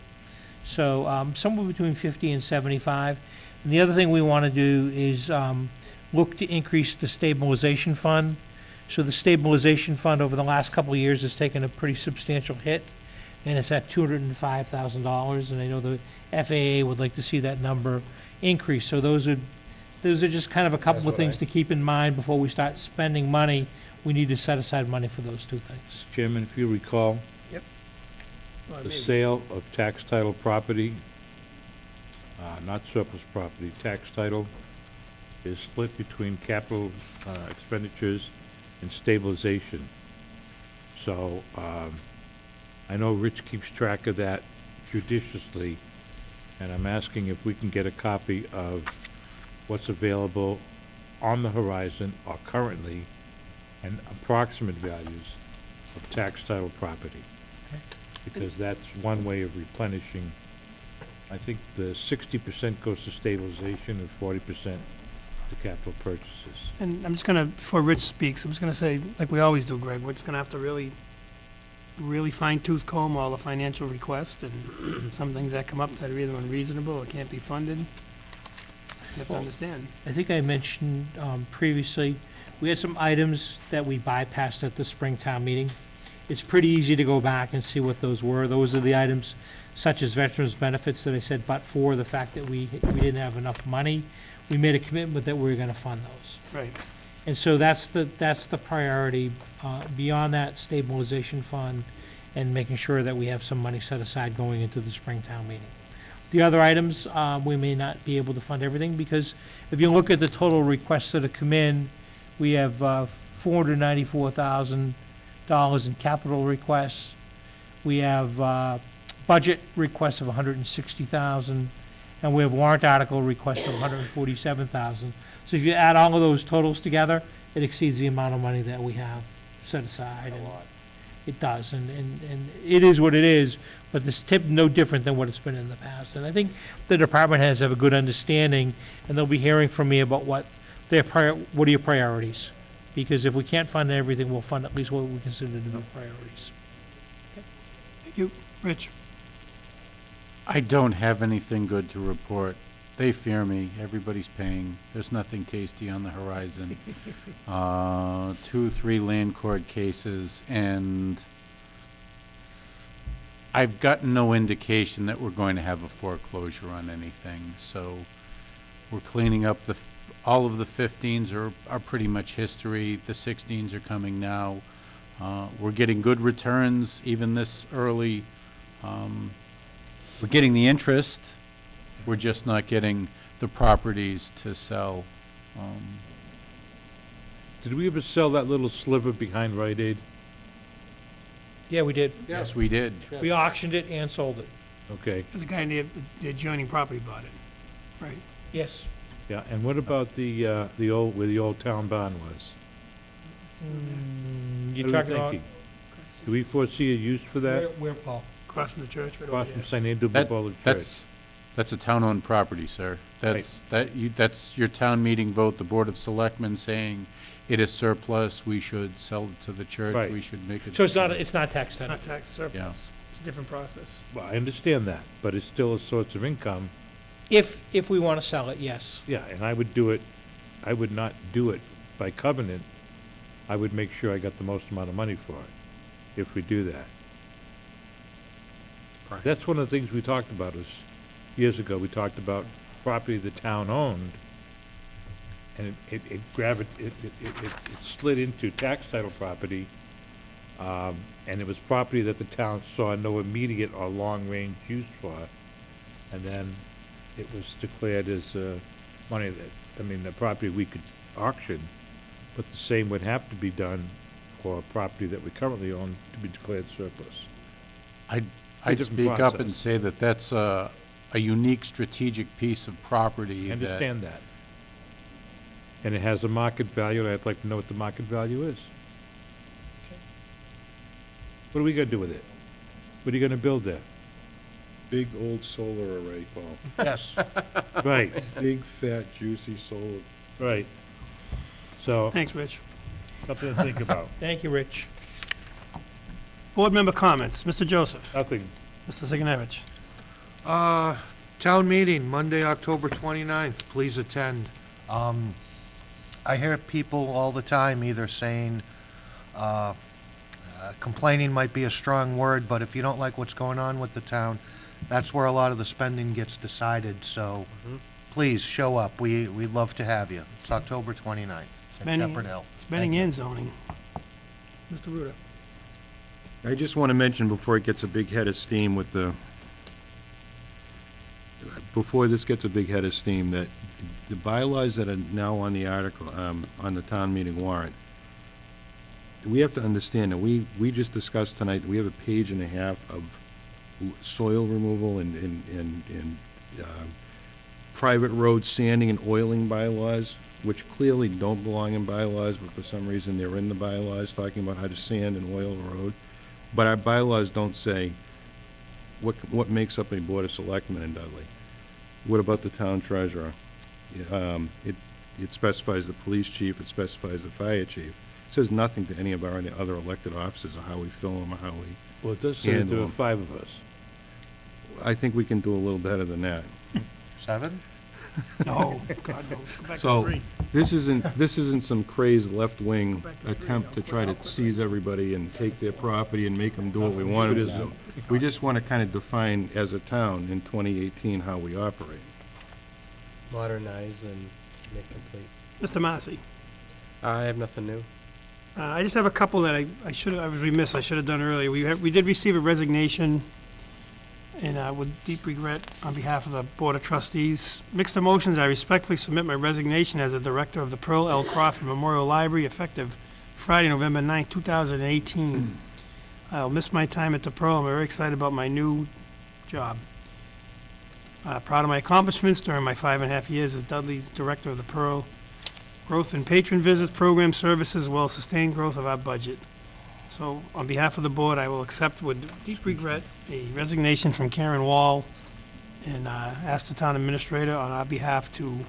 So somewhere between 50 and 75. And the other thing we want to do is look to increase the stabilization fund. So the stabilization fund over the last couple of years has taken a pretty substantial hit, and it's at $205,000. And I know the FAA would like to see that number increase. So those are just kind of a couple of things to keep in mind before we start spending money. We need to set aside money for those two things. Chairman, if you recall, Well, the maybe. sale of tax title property, not surplus property, tax title, is split between capital expenditures and stabilization. So, I know Rich keeps track of that judiciously, and I'm asking if we can get a copy of what's available on the horizon or currently, and approximate values of tax title property. Because that's one way of replenishing. I think the 60% goes to stabilization and 40% to capital purchases. And I'm just gonna, before Rich speaks, I'm just gonna say, like we always do, Greg, we're just gonna have to really fine tooth comb all the financial requests and some things that come up that are either unreasonable or can't be funded. You have to Well, understand. I think I mentioned previously, we had some items that we bypassed at the Springtown meeting. It's pretty easy to go back and see what those were. Those are the items such as veterans benefits that I said, but for the fact that we didn't have enough money, we made a commitment that we were gonna fund those. Right. And so that's the priority, beyond that stabilization fund and making sure that we have some money set aside going into the Springtown meeting. The other items, we may not be able to fund everything because if you look at the total requests that have come in, we have $494,000 in capital requests. We have budget requests of $160,000, and we have warrant article requests of $147,000. So if you add all of those totals together, it exceeds the amount of money that we have set aside. And it does, and it is what it is, but this tip no different than what it's been in the past. And I think the department heads have a good understanding, and they'll be hearing from me about what are your priorities? Because if we can't fund everything, we'll fund at least what we consider to be priorities. Okay. you. Rich? I don't have anything good to report. They fear me. Everybody's paying. There's nothing tasty on the horizon. 2, 3 land court cases, and I've gotten no indication that we're going to have a foreclosure on anything. So we're cleaning up all of the 15s are pretty much history. The 16s are coming now. We're getting good returns even this early. We're getting the interest. We're just not getting the properties to sell. Did we ever sell that little sliver behind Rite Aid? Yeah, we did. Yes, we did. We auctioned it and sold it. Okay, The guy near the adjoining property bought it, right? Yes. yeah, and what about the old, where the old town barn was? You're What are we talking about thinking? Do we foresee a use for that? where, Paul? Across from the church, right Across over from there. St. Andrew Bible Church? That's a town-owned property, sir. That's your town meeting vote, the Board of Selectmen saying it is surplus, we should sell it to the church, Right. we should make it. So it's not tax title. Not tax surplus. It's a different process. Well, I understand that, but it's still a source of income. If we want to sell it, yes. Yeah, and I would do it, I would not do it by covenant. I would make sure I got the most amount of money for it, if we do that. Right. That's one of the things we talked about years ago, we talked about property the town owned, and it slid into tax title property, and it was property that the town saw no immediate or long-range use for, and then it was declared as money the property we could auction, but the same would have to be done for property that we currently own to be declared surplus. I'd different speak up and process. say that that's a unique strategic piece of property I that. understand that. And it has a market value, and I'd like to know what the market value is. What are we gonna do with it? What are you gonna build there? Big old solar array, Paul. Yes. Right, Big, fat, juicy solar. right. So, Thanks, Rich. something to think about. Thank you, Rich. Board member comments. Mr. Joseph. Nothing. Mr. Sigenovich. Town meeting, Monday, October 29th. Please attend. I hear people all the time either saying, complaining might be a strong word, but if you don't like what's going on with the town, that's where a lot of the spending gets decided, so please show up. We'd love to have you. It's October 29th at Spending- Shepherd Hill. Spending and zoning. Mr. Ruda. I just want to mention before it gets a big head of steam before this gets a big head of steam, that the bylaws that are now on the article, on the town meeting warrant, we have to understand that we just discussed tonight, we have a page and a half of soil removal and private road sanding and oiling bylaws, which clearly don't belong in bylaws, but for some reason they're in the bylaws, talking about how to sand and oil a road. But our bylaws don't say what makes up a board of selectmen in Dudley. What about the town treasurer? It specifies the police chief, it specifies the fire chief. It says nothing to any of our other elected officers or how we fill them or how we Well, it does say handle there are them. 5 of us. I think we can do a little better than that. 7? No, God, no. Go back to So, 3. this isn't some crazed left-wing back to 3. attempt to I'll try to put seize everybody and take their property and make them do what we want them to do. We just want to kind of define as a town in 2018 how we operate. Modernize and make complete. Mr. Massey. I have nothing new. I just have a couple that I was remiss, I should have done earlier. We did receive a resignation, and with deep regret on behalf of the Board of Trustees. Mixed emotions, I respectfully submit my resignation as a director of the Pearl L. Crawford Memorial Library effective Friday, November 9th, 2018. I'll miss my time at the Pearl. I'm very excited about my new job. Proud of my accomplishments during my 5.5 years as Dudley's director of the Pearl. Growth in patron visits, program services, as well as sustained growth of our budget. So, on behalf of the board, I will accept with deep regret a resignation from Karen Wall and ask the town administrator on our behalf to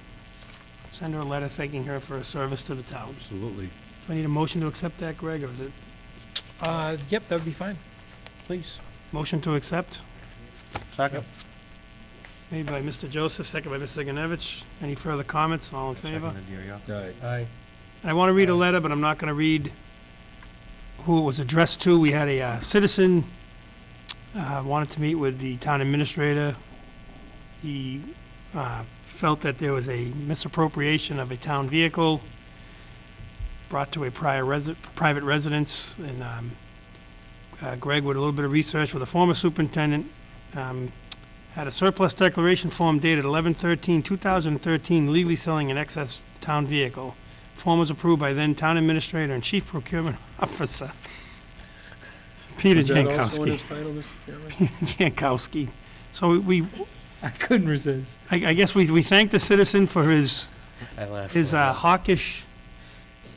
send her a letter thanking her for her service to the town. Absolutely. Do I need a motion to accept that, Greg, or is it? Yep, that would be fine. Please. Motion to accept, Second. made by Mr. Joseph, second by Mr. Sigenovich. Any further comments? All in favor? Aye. I want to read a letter, but I'm not going to read who it was addressed to. We had a citizen wanted to meet with the town administrator. He felt that there was a misappropriation of a town vehicle brought to a private residence, and Greg, with a little bit of research with a former superintendent, had a surplus declaration form dated 11/13/2013, legally selling an excess town vehicle. Form was approved by then Town Administrator and Chief Procurement Officer Peter Jankowski. Peter Jankowski. So I couldn't resist. I guess we thank the citizen for his I laughed. hawkish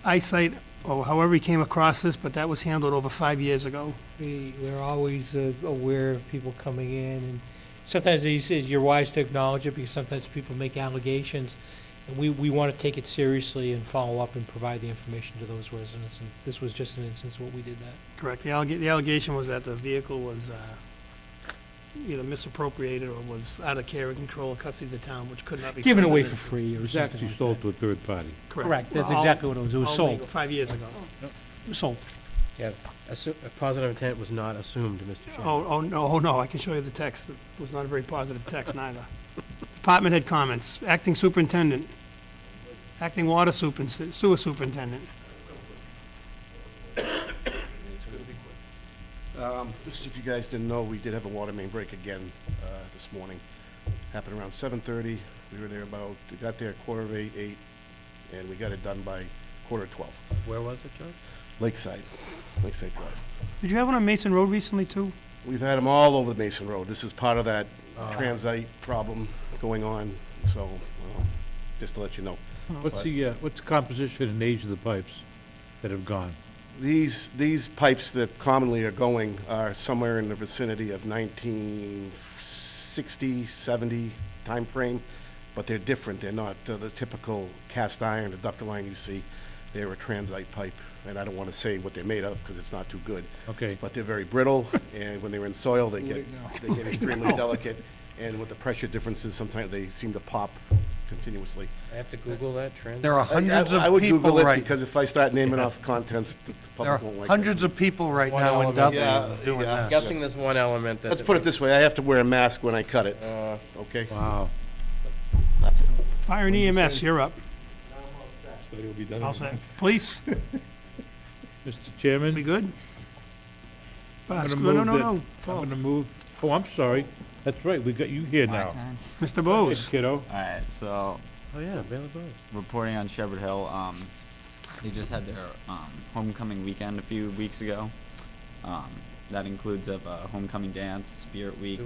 eyesight, or however he came across this, but that was handled over 5 years ago. We're always aware of people coming in, and sometimes you're wise to acknowledge it, because sometimes people make allegations, and we want to take it seriously and follow up and provide the information to those residents, and this was just an instance where we did that. Correct. The allegation was that the vehicle was either misappropriated or was out of care and control or custody of the town, which could not be. Given away funded. for free It or was something actually like sold that. to a third party. Correct. That's All- exactly what it was. It was all sold. legal, 5 years ago. It was sold. Yeah, a positive intent was not assumed, Mr. Chairman. Oh, no, I can show you the text. It was not a very positive text neither. Department head comments. Acting superintendent. Acting water sewer superintendent. Just if you guys didn't know, we did have a water main break again this morning. Happened around 7:30. We were there we got there 7:45, and we got it done by 11:45. Where was it, George? Lakeside Drive. Did you have one on Mason Road recently, too? We've had them all over the Mason Road. This is part of that transite problem going on, so just to let you know. What's the composition and age of the pipes that have gone? These pipes that commonly are going are somewhere in the vicinity of 1960, 70 timeframe, but they're different. They're not the typical cast iron or ductile iron you see. They're a transite pipe, and I don't want to say what they're made of because it's not too good. Okay. But they're very brittle, and when they're in soil, they get extremely delicate, and with the pressure differences, sometimes they seem to pop continuously. I have to Google that trend. There are hundreds I of would Google people it right, because if I start naming off contents, the there are public won't like it. hundreds of people right One now in element. Dudley Yeah, doing yeah. this. Guessing there's one element that. Let's put it this way, I have to wear a mask when I cut it, okay? Wow. That's it. Fire and EMS, you're up. All set. Police, Mr. Chairman? we good? I'm No, gonna no, move no, that- no. I'm gonna move, oh, I'm sorry. That's right, we got you here now. Mr. Hey, Bose. kiddo. Alright, so Oh, yeah, Bailey Bros. reporting on Shepherd Hill, they just had their homecoming weekend a few weeks ago. That includes a homecoming dance, spirit week,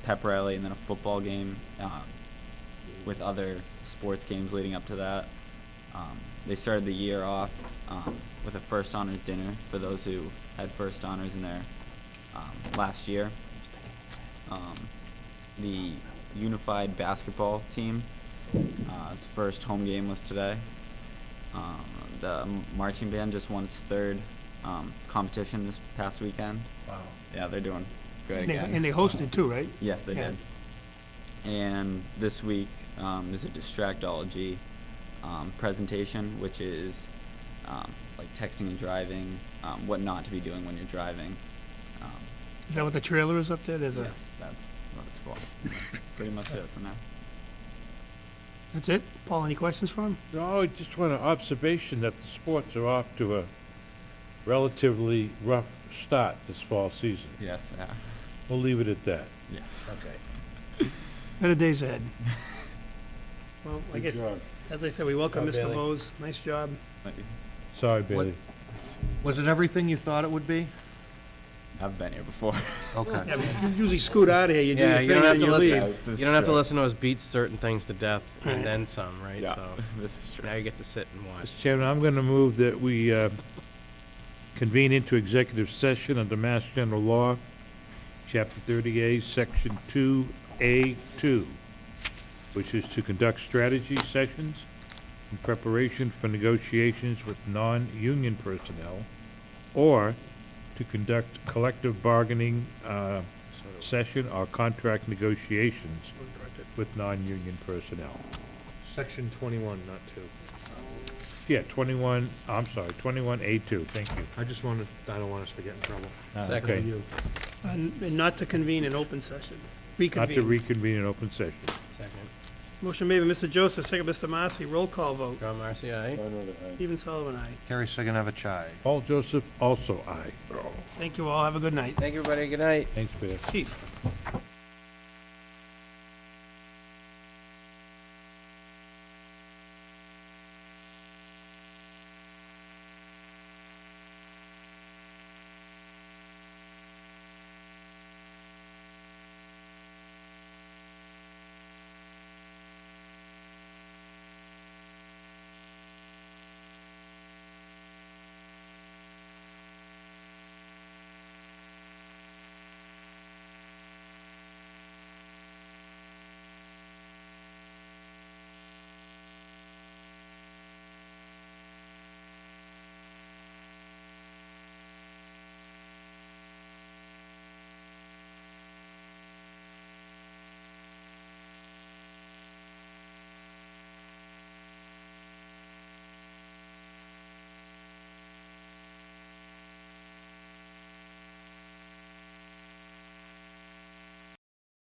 pep rally, and then a football game, with other sports games leading up to that. They started the year off with a first honors dinner for those who had first honors in their last year. The unified basketball team, its first home game was today. The marching band just won its third competition this past weekend. Wow. Yeah, they're doing good And again. they hosted too, right? Yes, they Yeah. did. And this week, there's a distractology presentation, which is like texting and driving, what not to be doing when you're driving. Is that what the trailer is up there? Yes, that's what it's for. That's pretty much it for now. That's it? Paul, any questions for him? No, I just want an observation that the sports are off to a relatively rough start this fall season. Yes, We'll leave it at that. yes. Okay. Better days ahead. Well, I Good guess, job. as I said, we welcome Job, Mr. Bailey. Bose. Nice job. Thank you. Sorry, Bailey. Was it everything you thought it would be? I've been here before. Okay. Yeah, you usually scoot out of here, you do your Yeah, thing, you don't have and to you listen. leave. This You don't have to is listen to us beat certain things to death Right. and then some, right? Yeah, So this is true. now you get to sit and watch. Mr. Chairman, I'm going to move that we convene into executive session under Mass General Law, Chapter 30A, Section 2A2, which is to conduct strategy sessions in preparation for negotiations with non-union personnel, or to conduct collective bargaining session or contract negotiations with non-union personnel. Section 21, not 2. Yeah, 21, I'm sorry, 21A2, thank you. I don't want us to get in trouble. Okay. And not to convene an open session. Not to Reconvene. reconvene an open session. Second. Motion made by Mr. Joseph, second by Mr. Marcy. Roll call vote. John Marcy, aye. Stephen Sullivan, aye. Terry Sigenovich, aye. Paul Joseph, also aye. Thank you all. Have a good night. Thank you, everybody. Good night. Thanks, Bear. Chief.